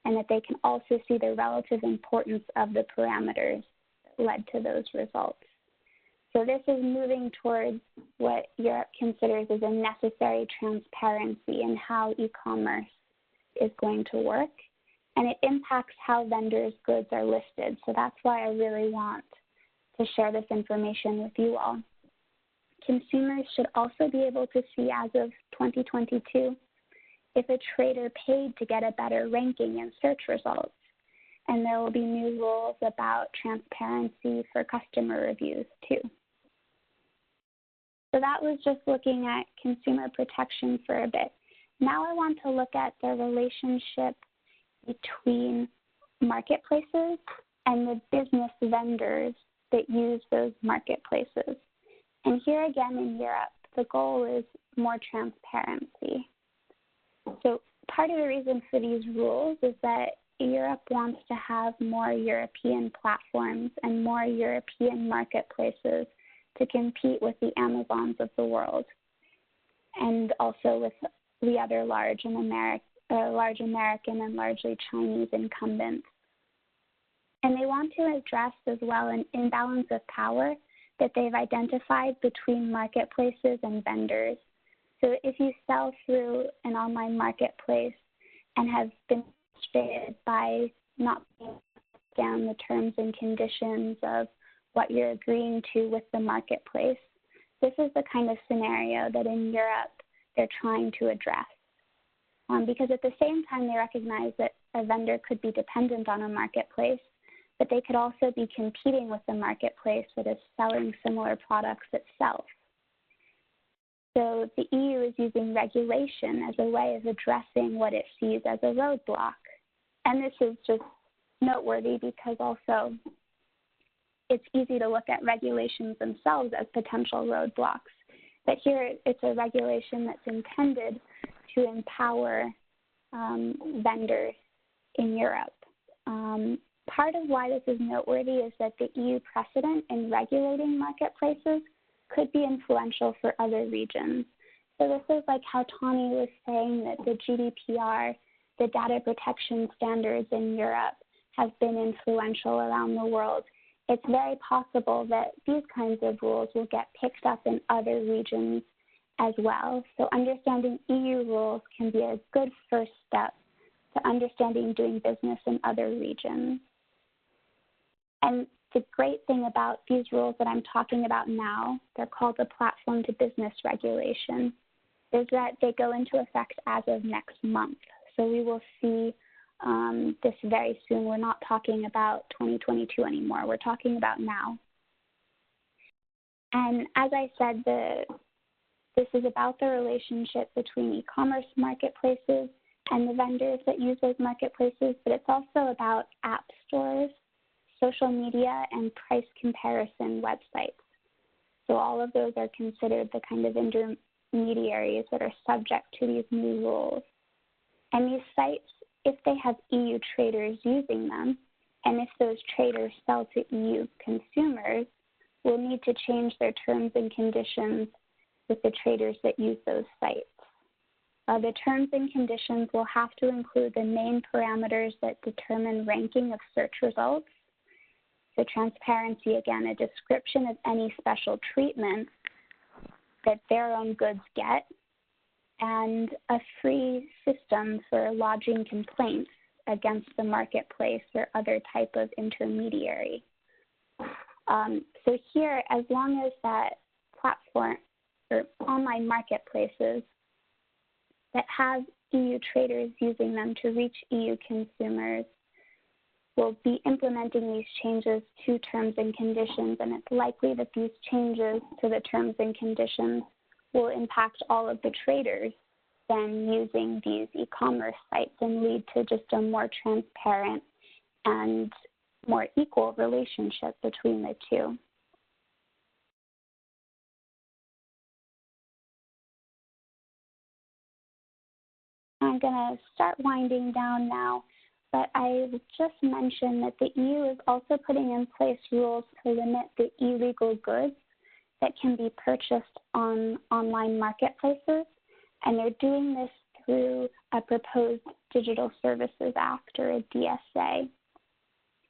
and that they can also see the relative importance of the parameters that led to those results. So this is moving towards what Europe considers as a necessary transparency in how e-commerce is going to work, and it impacts how vendors' goods are listed. So that's why I really want to share this information with you all. Consumers should also be able to see, as of 2022, if a trader paid to get a better ranking in search results. And there will be new rules about transparency for customer reviews too. So that was just looking at consumer protection for a bit. Now I want to look at the relationship between marketplaces and the business vendors that use those marketplaces. And here again in Europe, the goal is more transparency. So part of the reason for these rules is that Europe wants to have more European platforms and more European marketplaces to compete with the Amazons of the world, and also with the other large American and largely Chinese incumbents. And they want to address as well an imbalance of power that they've identified between marketplaces and vendors. So if you sell through an online marketplace and have been frustrated by not putting down the terms and conditions of what you're agreeing to with the marketplace, this is the kind of scenario that in Europe they're trying to address. Because at the same time they recognize that a vendor could be dependent on a marketplace, but they could also be competing with the marketplace that is selling similar products itself. So the EU is using regulation as a way of addressing what it sees as a roadblock. And this is just noteworthy because also it's easy to look at regulations themselves as potential roadblocks. But here it's a regulation that's intended to empower vendors in Europe. Part of why this is noteworthy is that the EU precedent in regulating marketplaces could be influential for other regions. So this is like how Tawny was saying that the GDPR, the data protection standards in Europe, have been influential around the world. It's very possible that these kinds of rules will get picked up in other regions as well. So understanding EU rules can be a good first step to understanding doing business in other regions. And the great thing about these rules that I'm talking about now, they're called the Platform to Business Regulation, is that they go into effect as of next month. So we will see this very soon. We're not talking about 2022 anymore. We're talking about now. And as I said, this is about the relationship between e-commerce marketplaces and the vendors that use those marketplaces, but it's also about app stores, social media, and price comparison websites. So all of those are considered the kind of intermediaries that are subject to these new rules. And these sites, if they have EU traders using them, and if those traders sell to EU consumers, will need to change their terms and conditions with the traders that use those sites. The terms and conditions will have to include the main parameters that determine ranking of search results. So transparency, again, a description of any special treatment that their own goods get, and a free system for lodging complaints against the marketplace or other type of intermediary. So here, as long as that platform or online marketplaces that have EU traders using them to reach EU consumers will be implementing these changes to terms and conditions, and it's likely that these changes to the terms and conditions will impact all of the traders then using these e-commerce sites and lead to just a more transparent and more equal relationship between the two. I'm going to start winding down now, but I just mentioned that the EU is also putting in place rules to limit the illegal goods that can be purchased on online marketplaces, and they're doing this through a proposed Digital Services Act, or a DSA.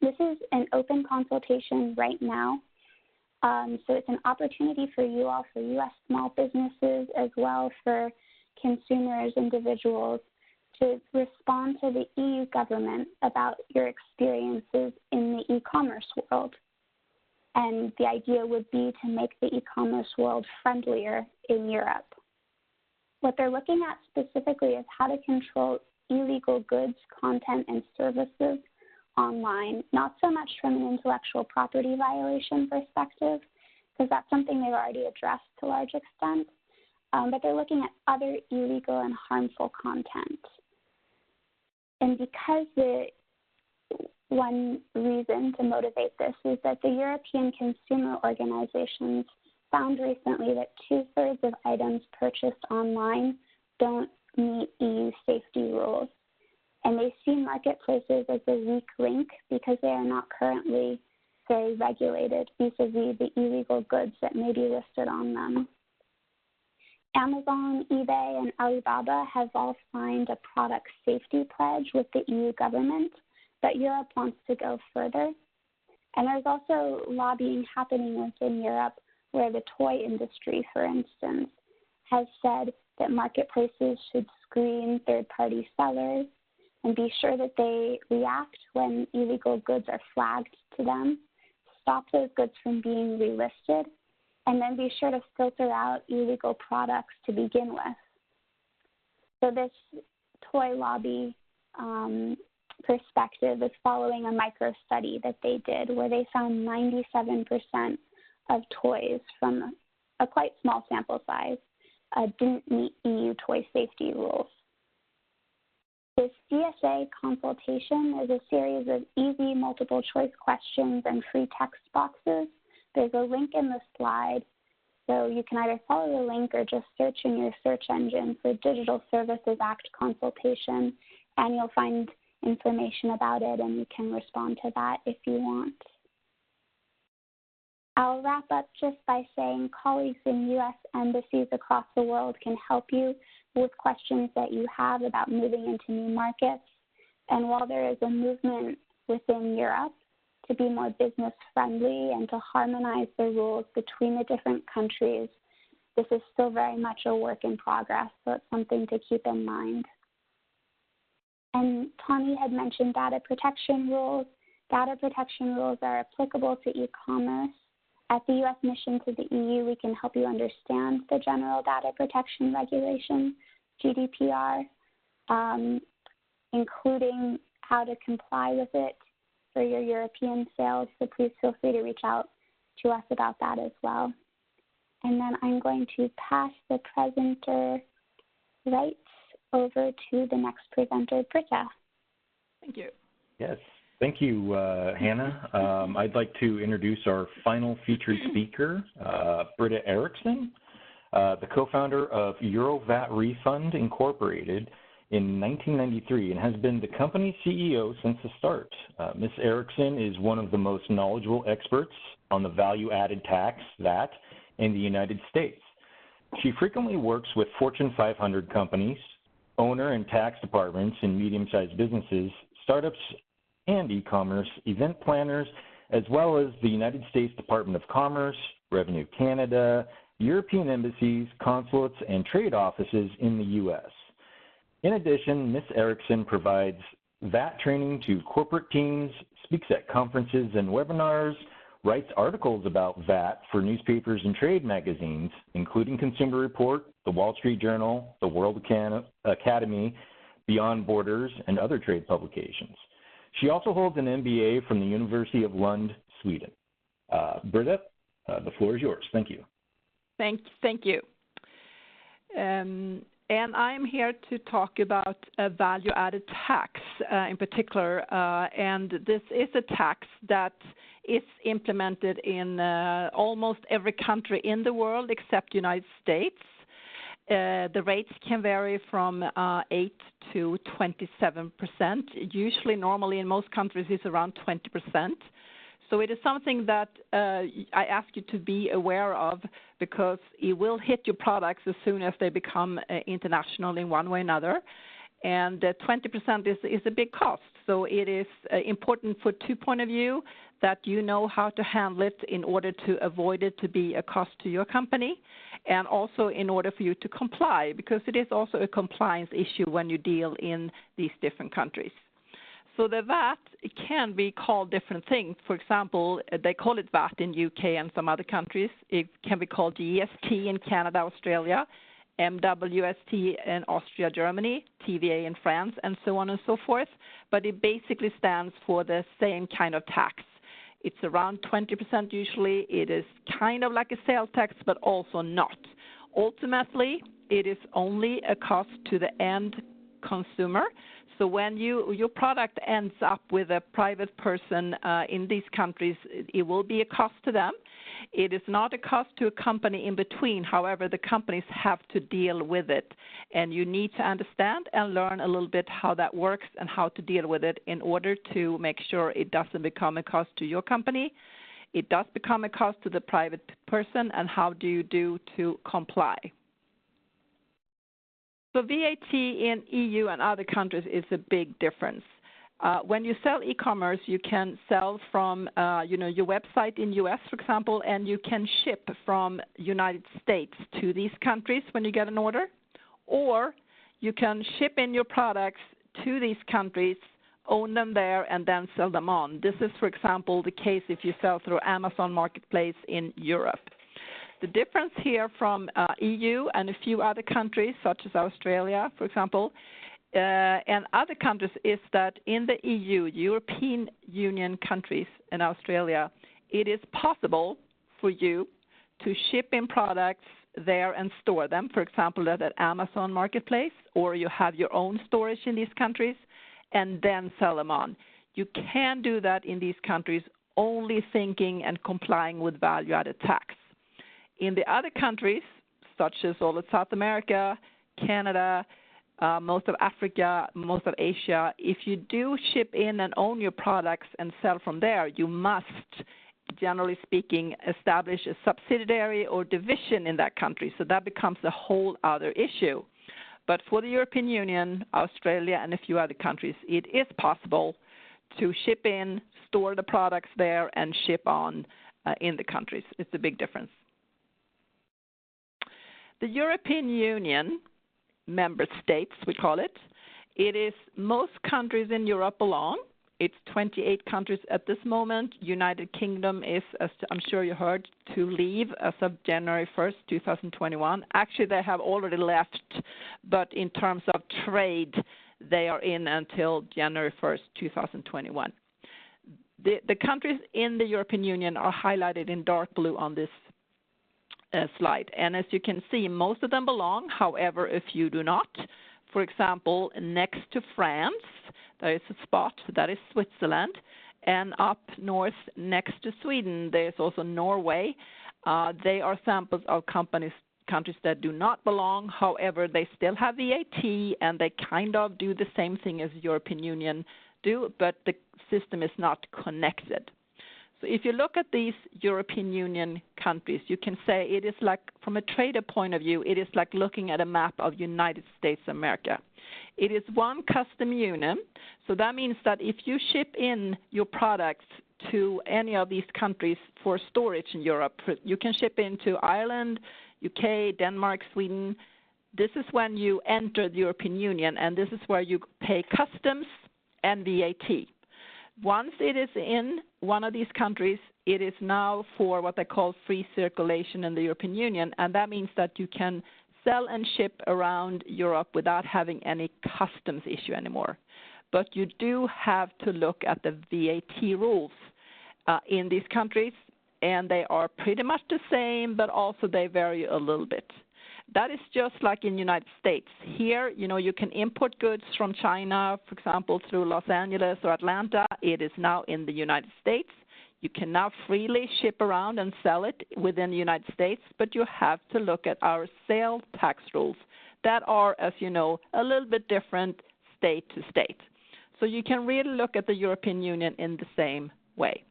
This is an open consultation right now, so it's an opportunity for you all, for U.S. small businesses, as well for consumers, individuals, to respond to the EU government about your experiences in the e-commerce world. And the idea would be to make the e-commerce world friendlier in Europe. What they're looking at specifically is how to control illegal goods, content, and services online, not so much from an intellectual property violation perspective, because that's something they've already addressed to a large extent, but they're looking at other illegal and harmful content. And because one reason to motivate this is that the European consumer organizations found recently that 2/3 of items purchased online don't meet EU safety rules. And they see marketplaces as a weak link because they are not currently very regulated vis-a-vis the illegal goods that may be listed on them. Amazon, eBay, and Alibaba have all signed a product safety pledge with the EU government, but Europe wants to go further. And there's also lobbying happening within Europe where the toy industry, for instance, has said that marketplaces should screen third-party sellers and be sure that they react when illegal goods are flagged to them, stop those goods from being relisted, and then be sure to filter out illegal products to begin with. So this toy lobby perspective is following a micro-study that they did where they found 97% of toys from a quite small sample size didn't meet EU toy safety rules. This DSA consultation is a series of easy multiple choice questions and free text boxes. There's a link in the slide, so you can either follow the link or just search in your search engine for Digital Services Act consultation, and you'll find information about it, and you can respond to that if you want. I'll wrap up just by saying colleagues in U.S. embassies across the world can help you with questions that you have about moving into new markets. And while there is a movement within Europe to be more business friendly and to harmonize the rules between the different countries, this is still very much a work in progress, so it's something to keep in mind. And Tawny had mentioned data protection rules. Data protection rules are applicable to e-commerce. At the U.S. mission to the EU, we can help you understand the General Data Protection Regulation, GDPR, including how to comply with it for your European sales. So please feel free to reach out to us about that as well. And then I'm going to pass the presenter rights over to the next presenter, Britta. Thank you. Yes. Thank you, Hannah. I'd like to introduce our final featured speaker, Britta Erickson, the co-founder of Eurovat Refund Incorporated, in 1993 and has been the company's CEO since the start. Ms. Erickson is one of the most knowledgeable experts on the value-added tax, VAT, in the United States. She frequently works with Fortune 500 companies, owner and tax departments in medium-sized businesses, startups, and e-commerce event planners, as well as the United States Department of Commerce, Revenue Canada, European embassies, consulates, and trade offices in the U.S. In addition, Ms. Erickson provides VAT training to corporate teams, speaks at conferences and webinars, writes articles about VAT for newspapers and trade magazines, including Consumer Report, the Wall Street Journal, the World Academy, Beyond Borders, and other trade publications. She also holds an MBA from the University of Lund, Sweden. Britta, the floor is yours. Thank you. Thank you. And I'm here to talk about a value-added tax in particular, and this is a tax that is implemented in almost every country in the world except the United States. The rates can vary from 8 to 27%. Usually, normally in most countries, it's around 20%. So it is something that I ask you to be aware of because it will hit your products as soon as they become international in one way or another. And 20% is a big cost. So it is important for 2 points of view that you know how to handle it in order to avoid it to be a cost to your company, and also in order for you to comply, because it is also a compliance issue when you deal in these different countries. So the VAT can be called different things. For example, they call it VAT in UK and some other countries. It can be called GST in Canada, Australia, MWST in Austria, Germany, TVA in France, and so on and so forth. But it basically stands for the same kind of tax. It's around 20% usually. It is kind of like a sales tax, but also not. Ultimately, it is only a cost to the end consumer. So when your product ends up with a private person in these countries, it will be a cost to them. It is not a cost to a company in between. However, the companies have to deal with it. And you need to understand and learn a little bit how that works and how to deal with it in order to make sure it doesn't become a cost to your company. It does become a cost to the private person, and how do you do to comply? So VAT in EU and other countries is a big difference. When you sell e-commerce, you can sell from your website in US, for example, and you can ship from United States to these countries when you get an order. Or you can ship in your products to these countries, own them there, and then sell them on. This is, for example, the case if you sell through Amazon Marketplace in Europe. The difference here from EU and a few other countries, such as Australia, for example, and other countries, is that in the EU, European Union countries and Australia, it is possible for you to ship in products there and store them, for example, at Amazon Marketplace, or you have your own storage in these countries, and then sell them on. You can do that in these countries only thinking and complying with value-added tax. In the other countries, such as all of South America, Canada, most of Africa, most of Asia, if you do ship in and own your products and sell from there, you must, generally speaking, establish a subsidiary or division in that country. So that becomes a whole other issue. But for the European Union, Australia, and a few other countries, it is possible to ship in, store the products there, and ship on in the countries. It's a big difference. The European Union member states, we call it, it is most countries in Europe belong. It's 28 countries at this moment. United Kingdom is, as I'm sure you heard, to leave as of January 1st, 2021. Actually, they have already left, but in terms of trade, they are in until January 1st, 2021. The countries in the European Union are highlighted in dark blue on this slide. And as you can see, most of them belong. However, a few do not. For example, next to France, there is a spot, that is Switzerland. And up north next to Sweden, there is also Norway. They are samples of countries that do not belong. However, they still have VAT, and they kind of do the same thing as the European Union do, but the system is not connected. So if you look at these European Union countries, you can say it is like, from a trader point of view, it is like looking at a map of United States of America. It is one custom union, so that means that if you ship in your products to any of these countries for storage in Europe, you can ship into Ireland, UK, Denmark, Sweden. This is when you enter the European Union, and this is where you pay customs and VAT. Once it is in one of these countries, it is now for what they call free circulation in the European Union, and that means that you can sell and ship around Europe without having any customs issue anymore. But you do have to look at the VAT rules in these countries, and they are pretty much the same, but also they vary a little bit. That is just like in the United States. Here, you can import goods from China, for example, through Los Angeles or Atlanta. It is now in the United States. You can now freely ship around and sell it within the United States, but you have to look at our sales tax rules that are, as you know, a little bit different state to state. So you can really look at the European Union in the same way.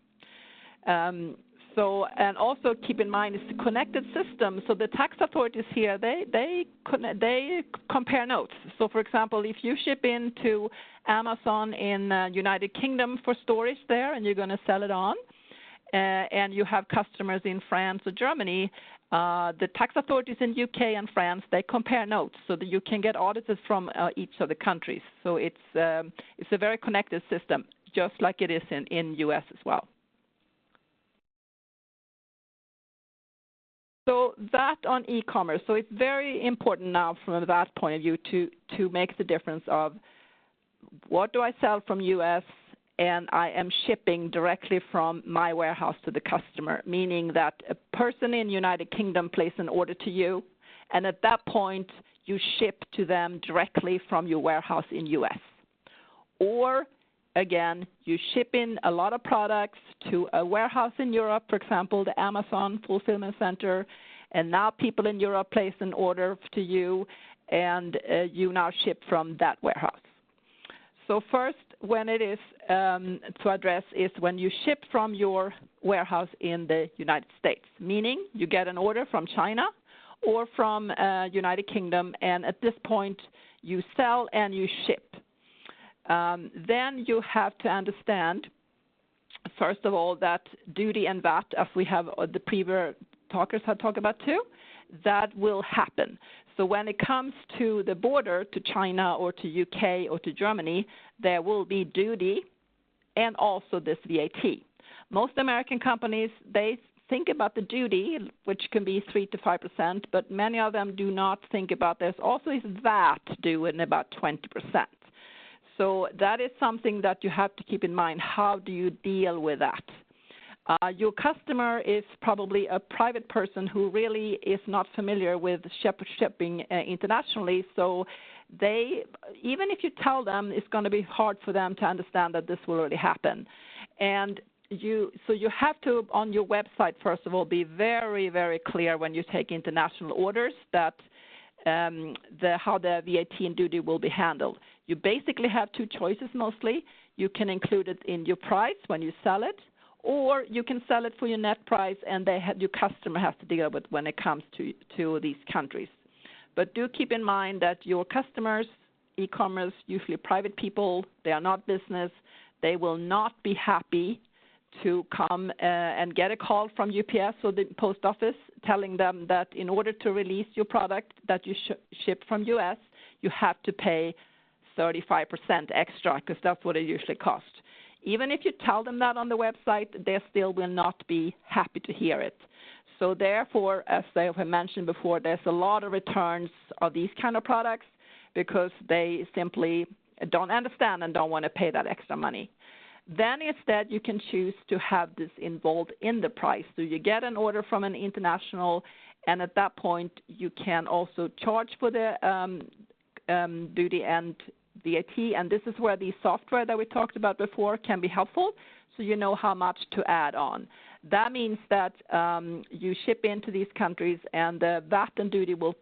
And also keep in mind it's a connected system. So the tax authorities here, they compare notes. So for example, if you ship into Amazon in United Kingdom for storage there, and you're going to sell it on, and you have customers in France or Germany, the tax authorities in UK and France, they compare notes so that you can get audited from each of the countries. So it's a very connected system, just like it is in US as well. So that on e-commerce. So it's very important now from that point of view to make the difference of what do I sell from US and I am shipping directly from my warehouse to the customer, meaning that a person in United Kingdom places an order to you, and at that point you ship to them directly from your warehouse in US. Or again, you ship in a lot of products to a warehouse in Europe, for example, the Amazon Fulfillment Center, and now people in Europe place an order to you, and you now ship from that warehouse. So first, when it is to address is when you ship from your warehouse in the United States, meaning you get an order from China or from United Kingdom, and at this point you sell and you ship. Then you have to understand, first of all, that duty and VAT, as we have the previous talkers had talked about too, that will happen. So when it comes to the border to China or to UK or to Germany, there will be duty and also this VAT. Most American companies, they think about the duty, which can be 3 to 5%, but many of them do not think about there's also is VAT due in about 20%. So that is something that you have to keep in mind. How do you deal with that? Your customer is probably a private person who really is not familiar with shipping internationally. So they, even if you tell them, it's going to be hard for them to understand that this will really happen. And you have to, on your website, first of all, be very, very clear when you take international orders that how the VAT and duty will be handled. You basically have two choices mostly. You can include it in your price when you sell it, or you can sell it for your net price, and your customer has to deal with when it comes to these countries. But do keep in mind that your customers, e-commerce, usually private people, they are not business. They will not be happy to come and get a call from UPS or the post office telling them that in order to release your product that you ship from US, you have to pay 35% extra, because that's what it usually costs. Even if you tell them that on the website, they still will not be happy to hear it. So therefore, as I have mentioned before, there's a lot of returns of these kind of products because they simply don't understand and don't want to pay that extra money. Then instead, you can choose to have this involved in the price. So you get an order from an international, and at that point, you can also charge for the duty and VAT, and this is where the software that we talked about before can be helpful, so you know how much to add on. That means that you ship into these countries and the VAT and duty will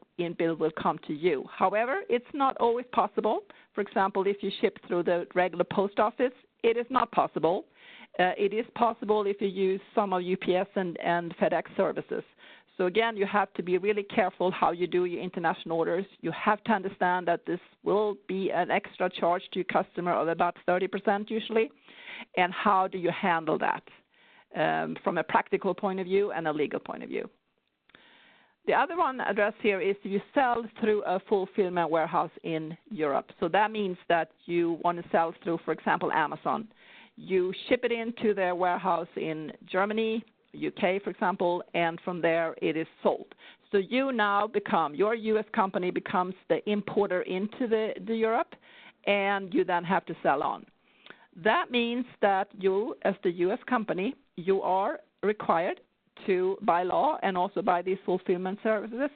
come to you. However, it's not always possible. For example, if you ship through the regular post office, it is not possible. It is possible if you use some of UPS and FedEx services. So again, you have to be really careful how you do your international orders. You have to understand that this will be an extra charge to your customer of about 30% usually. And how do you handle that from a practical point of view and a legal point of view? The other one addressed here is you sell through a fulfillment warehouse in Europe. So that means that you want to sell through, for example, Amazon. You ship it into their warehouse in Germany, UK, for example, and from there it is sold. So you now your U.S. company becomes the importer into the Europe, and you then have to sell on. That means that you, as the U.S. company, you are required to, by law and also by these fulfillment services,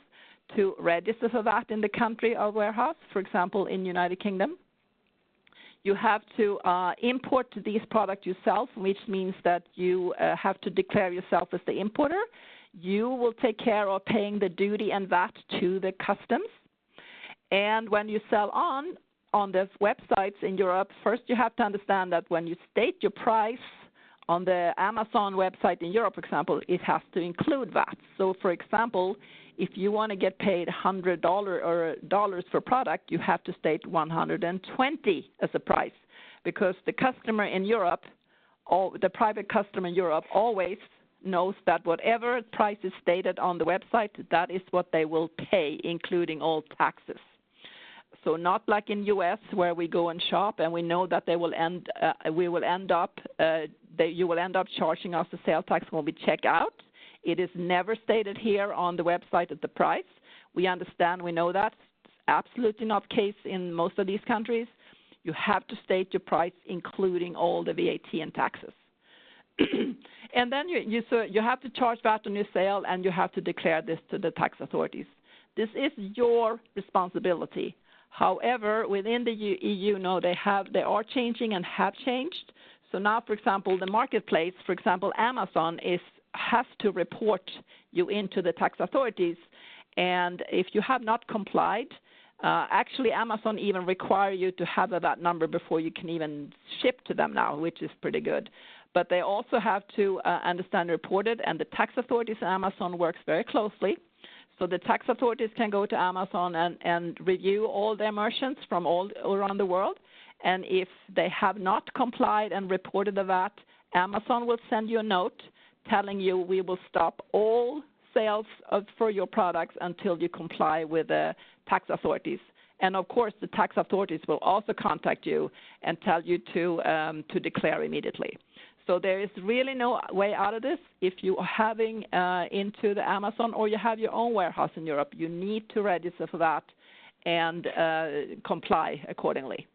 to register for that in the country of warehouse, for example, in United Kingdom. You have to import these products yourself, which means that you have to declare yourself as the importer. You will take care of paying the duty and VAT to the customs. And when you sell on the websites in Europe, first you have to understand that when you state your price on the Amazon website in Europe, for example, it has to include VAT. So, for example, if you want to get paid $100 or dollars for product, you have to state $120 as a price, because the customer in Europe, the private customer in Europe, always knows that whatever price is stated on the website, that is what they will pay, including all taxes. So not like in U.S. where we go and shop and we know that you will end up charging us the sales tax when we check out. It is never stated here on the website at the price. We understand, we know that. It's absolutely not the case in most of these countries. You have to state your price, including all the VAT and taxes. And then you have to charge VAT on your sale, and you have to declare this to the tax authorities. This is your responsibility. However, within the EU, no, they are changing and have changed. So now, for example, the marketplace, for example, Amazon has to report you into the tax authorities. And if you have not complied, actually Amazon even require you to have a VAT number before you can even ship to them now, which is pretty good. But they also have to understand and report it, and the tax authorities at Amazon works very closely. So the tax authorities can go to Amazon and review all their merchants from all around the world. And if they have not complied and reported the VAT, Amazon will send you a note telling you we will stop all sales for your products until you comply with the tax authorities. And of course, the tax authorities will also contact you and tell you to declare immediately. So there is really no way out of this. If you are having into the Amazon or you have your own warehouse in Europe, you need to register for that and comply accordingly.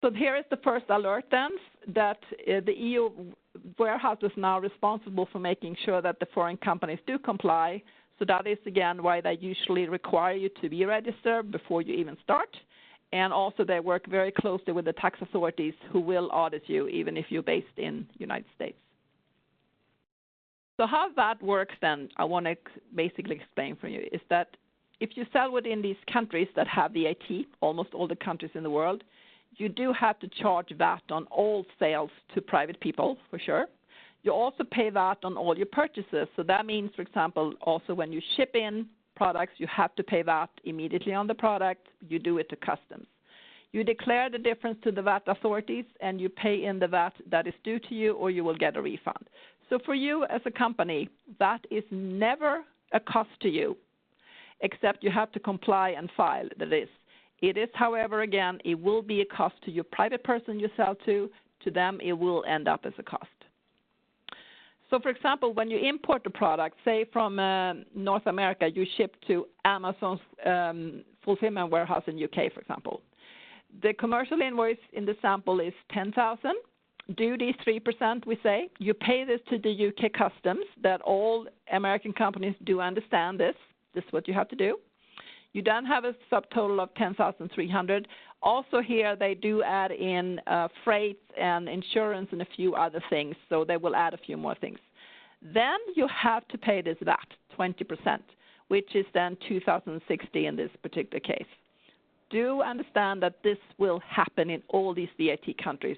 So here is the first alert then, that the EU warehouse is now responsible for making sure that the foreign companies do comply. So that is, again, why they usually require you to be registered before you even start. And also they work very closely with the tax authorities who will audit you even if you're based in the United States. So how that works then, I want to basically explain for you, is that if you sell within these countries that have VAT, almost all the countries in the world, you do have to charge VAT on all sales to private people, for sure. You also pay VAT on all your purchases. So that means, for example, also when you ship in products, you have to pay VAT immediately on the product. You do it to customs. You declare the difference to the VAT authorities, and you pay in the VAT that is due to you, or you will get a refund. So for you as a company, VAT is never a cost to you, except you have to comply and file that is. It is, however, again, it will be a cost to your private person you sell to. To them, it will end up as a cost. So, for example, when you import a product, say from North America, you ship to Amazon's fulfillment warehouse in UK, for example. The commercial invoice in the sample is $10,000. Duty 3%, we say. You pay this to the UK customs, that all American companies do understand this. This is what you have to do. You then have a subtotal of 10,300. Also here they do add in freight and insurance and a few other things, so they will add a few more things. Then you have to pay this VAT, 20%, which is then 2,060 in this particular case. Do understand that this will happen in all these VAT countries.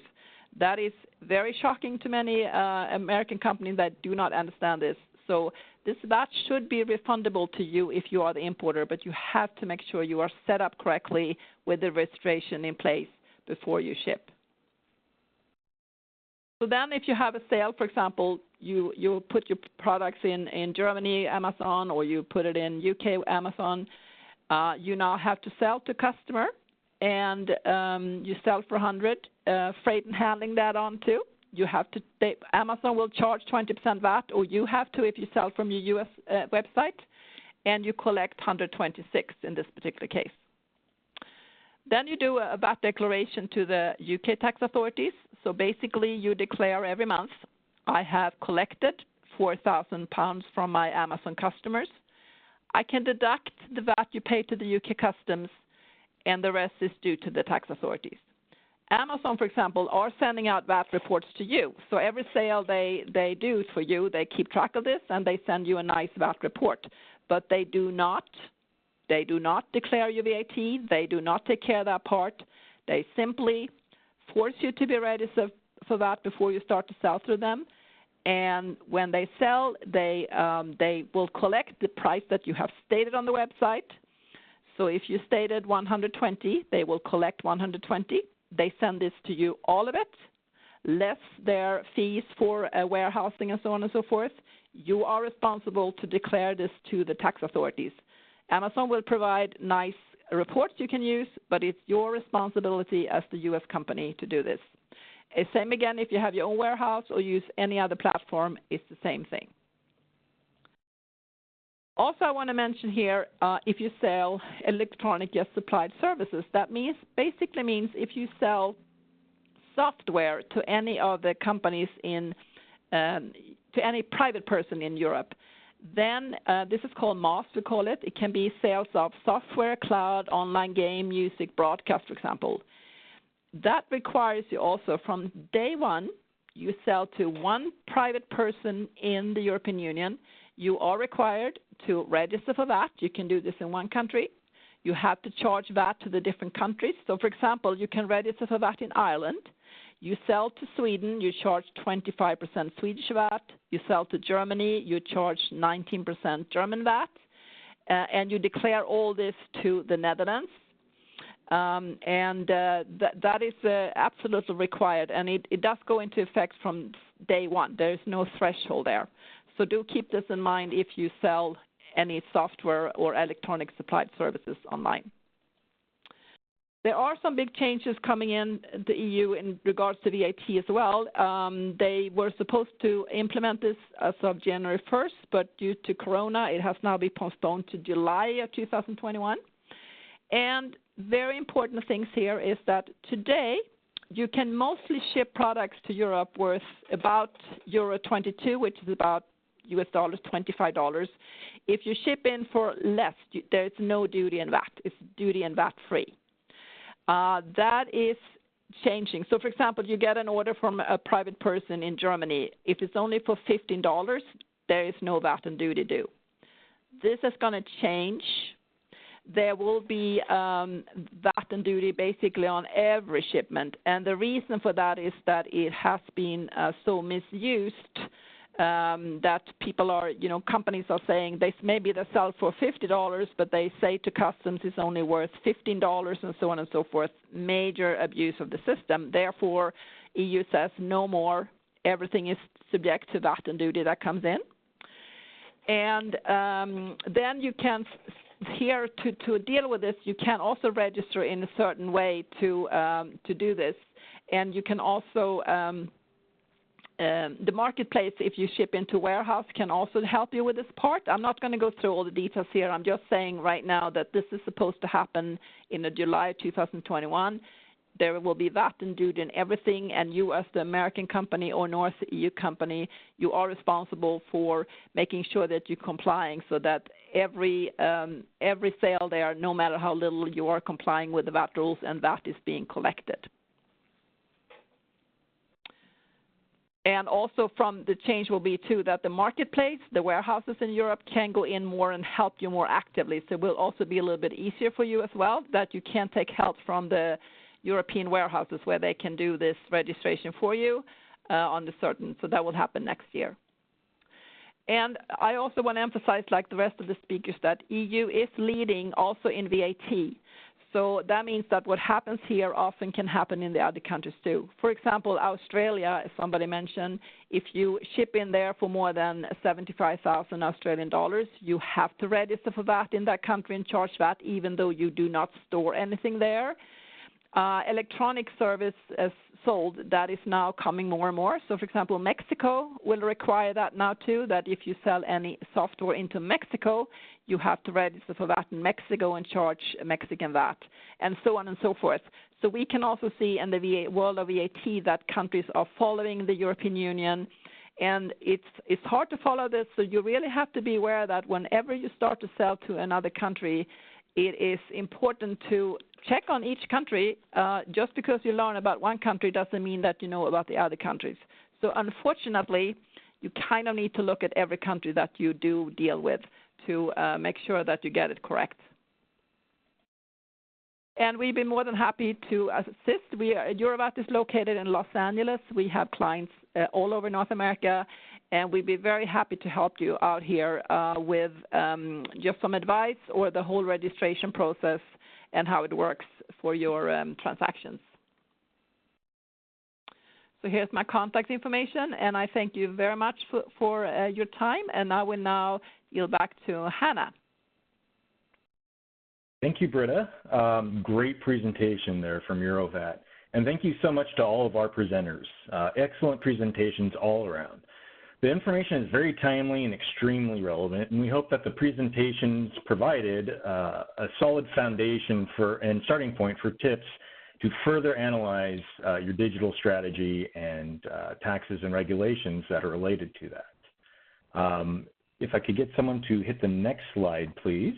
That is very shocking to many American companies that do not understand this. So this VAT should be refundable to you if you are the importer, but you have to make sure you are set up correctly with the registration in place before you ship. So then if you have a sale, for example, you put your products in Germany, Amazon, or you put it in UK, Amazon, you now have to sell to customer, and you sell for 100, freight and handling that on too. You have to, Amazon will charge 20% VAT, or you have to if you sell from your US website, and you collect 126 in this particular case. Then you do a VAT declaration to the UK tax authorities. So basically you declare every month, I have collected £4,000 from my Amazon customers. I can deduct the VAT you pay to the UK customs, and the rest is due to the tax authorities. Amazon, for example, are sending out VAT reports to you. So every sale they do for you, they keep track of this, and they send you a nice VAT report. But they do not declare your VAT. They do not take care of that part. They simply force you to be registered for that before you start to sell through them. And when they sell, they will collect the price that you have stated on the website. So if you stated 120, they will collect 120. They send this to you, all of it, less their fees for warehousing and so on and so forth. You are responsible to declare this to the tax authorities. Amazon will provide nice reports you can use, but it's your responsibility as the U.S. company to do this. Same again if you have your own warehouse or use any other platform, it's the same thing. Also, I want to mention here, if you sell electronic guest supplied services, that basically means if you sell software to any of the companies to any private person in Europe, then this is called MOS, we call it. It can be sales of software, cloud, online game, music, broadcast, for example. That requires you also from day one, you sell to one private person in the European Union. You are required to register for VAT. You can do this in one country. You have to charge VAT to the different countries. So, for example, you can register for VAT in Ireland. You sell to Sweden, you charge 25% Swedish VAT. You sell to Germany, you charge 19% German VAT. And you declare all this to the Netherlands. That is absolutely required, and it does go into effect from day one. There is no threshold there. So do keep this in mind if you sell any software or electronic supplied services online. There are some big changes coming in the EU in regards to VAT as well. They were supposed to implement this as of January 1st, but due to Corona, it has now been postponed to July of 2021. And very important things here is that today you can mostly ship products to Europe worth about €22, which is about US dollars, $25. If you ship in for less, there's no duty and VAT. It's duty and VAT free. That is changing. So, for example, you get an order from a private person in Germany. If it's only for $15, there is no VAT and duty due. This is going to change. There will be VAT and duty basically on every shipment. And the reason for that is that it has been so misused that people are, companies are saying maybe they sell for $50, but they say to customs it's only worth $15 and so on and so forth. Major abuse of the system. Therefore, EU says no more. Everything is subject to VAT and duty that comes in. And then you can, here to deal with this, you can also register in a certain way to do this. And you can also the marketplace, if you ship into warehouse, can also help you with this part. I'm not going to go through all the details here. I'm just saying right now that this is supposed to happen in July 2021. There will be VAT and duty and everything, and you as the American company or North EU company, you are responsible for making sure that you're complying so that every sale there, no matter how little you are complying with the VAT rules, and VAT is being collected. And also from the change will be too that the marketplace, the warehouses in Europe can go in more and help you more actively. So it will also be a little bit easier for you as well, that you can take help from the European warehouses where they can do this registration for you on the certain. So that will happen next year. And I also want to emphasize, like the rest of the speakers, that EU is leading also in VAT. So that means that what happens here often can happen in the other countries too. For example, Australia, as somebody mentioned, if you ship in there for more than 75,000 Australian dollars, you have to register for VAT in that country and charge VAT even though you do not store anything there. Electronic service is sold, that is now coming more and more. So, for example, Mexico will require that now too, that if you sell any software into Mexico, you have to register for VAT in Mexico and charge Mexican VAT, and so on and so forth. So we can also see in the world of VAT that countries are following the European Union, and it's hard to follow this, so you really have to be aware that whenever you start to sell to another country, it is important to check on each country. Just because you learn about one country doesn't mean that you know about the other countries. So unfortunately, you kind of need to look at every country that you do deal with to make sure that you get it correct. And we'd be more than happy to assist. Eurovat is located in Los Angeles. We have clients all over North America, and we'd be very happy to help you out here with just some advice or the whole registration process and how it works for your transactions. So here's my contact information, and I thank you very much for your time, and I will now yield back to Hannah. Thank you, Britta. Great presentation there from Eurovat. And thank you so much to all of our presenters. Excellent presentations all around. The information is very timely and extremely relevant, and we hope that the presentations provided a solid foundation and starting point for tips to further analyze your digital strategy and taxes and regulations that are related to that. If I could get someone to hit the next slide, please.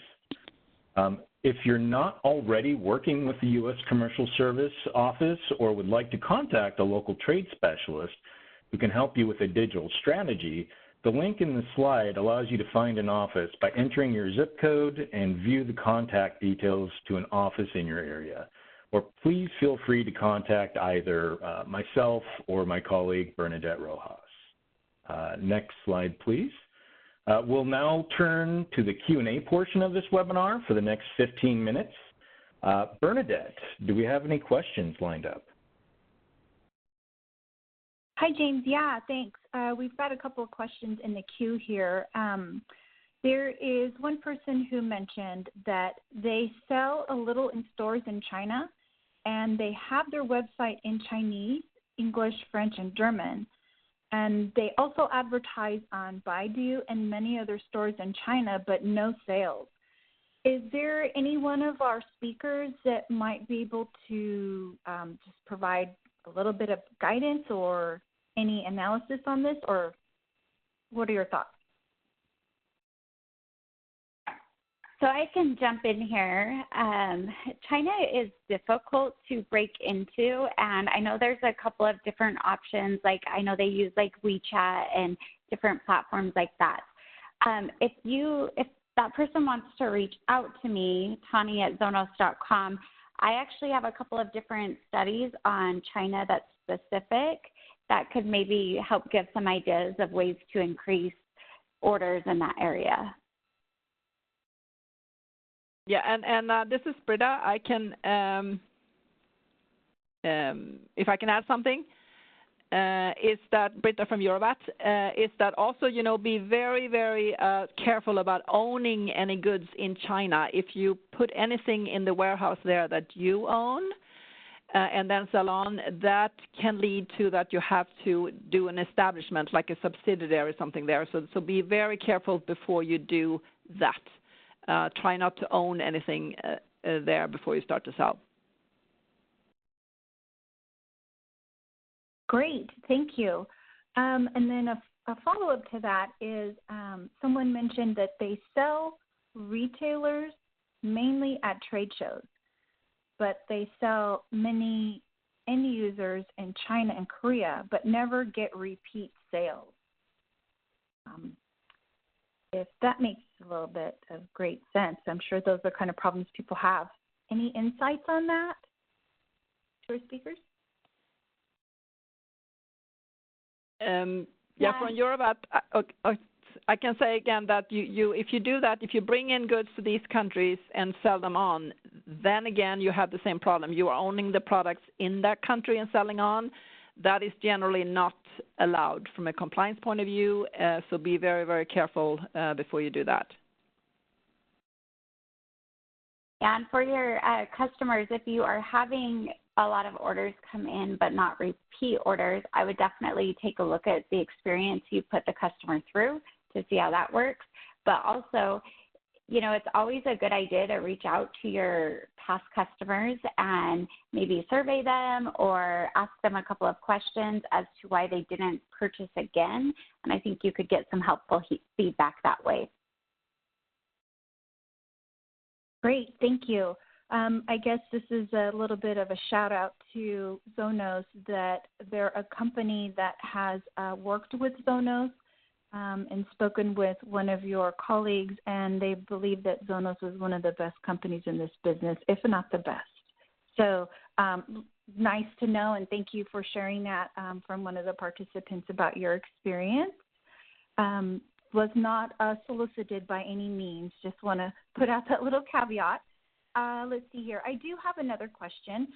If you're not already working with the U.S. Commercial Service Office or would like to contact a local trade specialist who can help you with a digital strategy, the link in the slide allows you to find an office by entering your zip code and view the contact details to an office in your area. Or please feel free to contact either myself or my colleague, Bernadette Rojas. Next slide, please. We'll now turn to the Q&A portion of this webinar for the next 15 minutes. Bernadette, do we have any questions lined up? Hi, James. Yeah, thanks. We've got a couple of questions in the queue here. There is one person who mentioned that they sell a little in stores in China, and they have their website in Chinese, English, French, and German. And they also advertise on Baidu and many other stores in China, but no sales. Is there any one of our speakers that might be able to just provide a little bit of guidance or any analysis on this, or what are your thoughts? So I can jump in here. China is difficult to break into, and I know there's a couple of different options. Like I know they use like WeChat and different platforms like that. If that person wants to reach out to me, Tani@zonos.com, I actually have a couple of different studies on China that's specific that could maybe help give some ideas of ways to increase orders in that area. Yeah, and this is Britta. I can, if I can add something, is that Britta from Eurovat, is that also, you know, be very, very careful about owning any goods in China. If you put anything in the warehouse there that you own and then sell on, that can lead to that you have to do an establishment like a subsidiary or something there. So be very careful before you do that. Try not to own anything there before you start to sell. Great, thank you. And then a follow-up to that is someone mentioned that they sell retailers mainly at trade shows, but they sell many end users in China and Korea, but never get repeat sales. If that makes a little bit of great sense, I'm sure those are kind of problems people have. Any insights on that to our speakers? Yeah, from Europe, I can say again that if you do that, if you bring in goods to these countries and sell them on, then again you have the same problem. You are owning the products in that country and selling on. That is generally not allowed from a compliance point of view, so be very, very careful before you do that. Yeah, and for your customers, if you are having a lot of orders come in but not repeat orders, I would definitely take a look at the experience you put the customer through to see how that works. But also, you know, it's always a good idea to reach out to your past customers and maybe survey them or ask them a couple of questions as to why they didn't purchase again. And I think you could get some helpful feedback that way. Great, thank you. I guess this is a little bit of a shout out to Zonos, that they're a company that has worked with Zonos and spoken with one of your colleagues, and they believe that Zonos is one of the best companies in this business, if not the best. So nice to know, and thank you for sharing that from one of the participants about your experience. Was not solicited by any means. Just want to put out that little caveat. Let's see here. I do have another question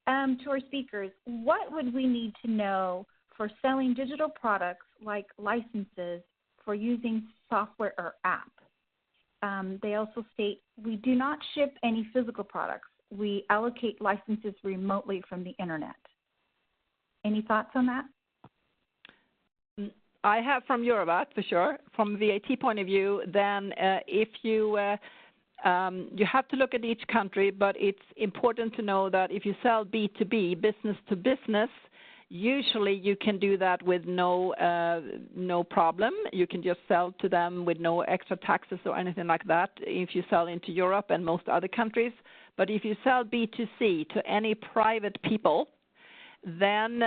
to our speakers. What would we need to know for selling digital products like licenses for using software or app? They also state, we do not ship any physical products. We allocate licenses remotely from the internet. Any thoughts on that? I have from Eurobat, for sure. From VAT point of view, then if you have to look at each country, but it's important to know that if you sell B2B, business to business, usually you can do that with no problem. You can just sell to them with no extra taxes or anything like that if you sell into Europe and most other countries. But if you sell B2C to any private people, then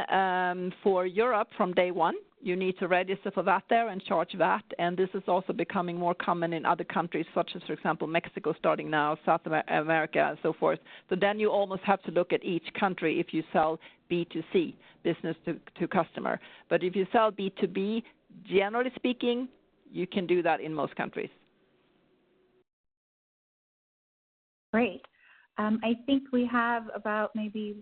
for Europe from day one, you need to register for that there and charge that. And this is also becoming more common in other countries, such as, for example, Mexico starting now, South America, and so forth. So then you almost have to look at each country if you sell B2C, business to customer. But if you sell B2B, generally speaking, you can do that in most countries. Great. I think we have about maybe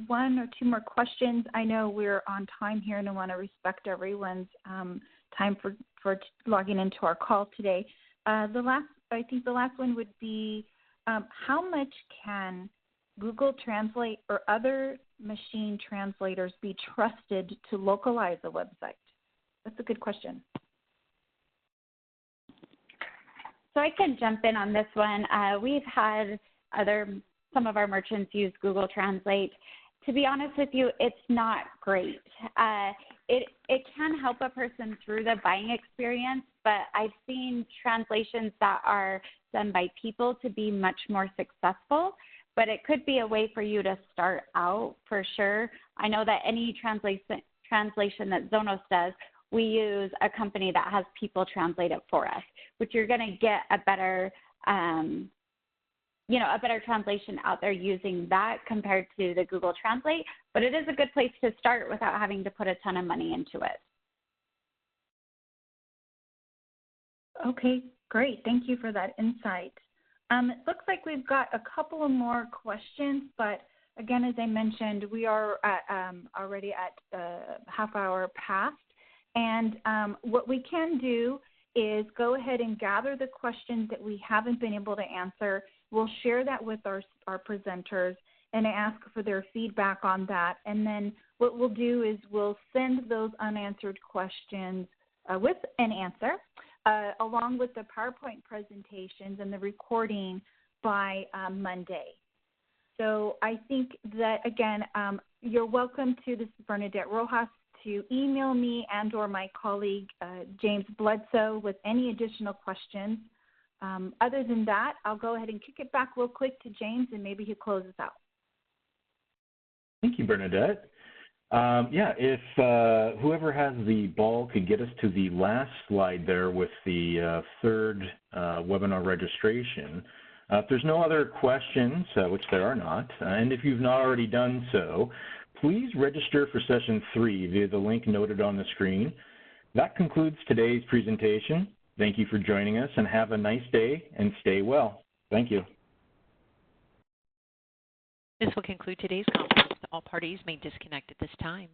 one or two more questions. I know we're on time here, and I want to respect everyone's time for logging into our call today. I think the last one would be, how much can Google Translate or other machine translators be trusted to localize a website? That's a good question. So I can jump in on this one. We've had some of our merchants use Google Translate. To be honest with you, it's not great. It can help a person through the buying experience, but I've seen translations that are done by people to be much more successful, but it could be a way for you to start out for sure. I know that any translation that Zonos does, we use a company that has people translate it for us, which you're going to get a better a better translation out there using that compared to the Google Translate, but it is a good place to start without having to put a ton of money into it. Okay, great. Thank you for that insight. It looks like we've got a couple of more questions, but again, as I mentioned, we are already at half hour past, and what we can do is go ahead and gather the questions that we haven't been able to answer. We'll share that with our presenters and ask for their feedback on that. And then what we'll do is we'll send those unanswered questions with an answer along with the PowerPoint presentations and the recording by Monday. So I think that, again, you're welcome to, this is Bernadette Rojas, to email me and or my colleague, James Bledsoe, with any additional questions. Other than that, I'll go ahead and kick it back real quick to James, and maybe he'll close us out. Thank you, Bernadette. If whoever has the ball could get us to the last slide there with the third webinar registration. If there's no other questions, which there are not, and if you've not already done so, please register for session 3 via the link noted on the screen. That concludes today's presentation. Thank you for joining us, and have a nice day and stay well. Thank you. This will conclude today's conference. All parties may disconnect at this time.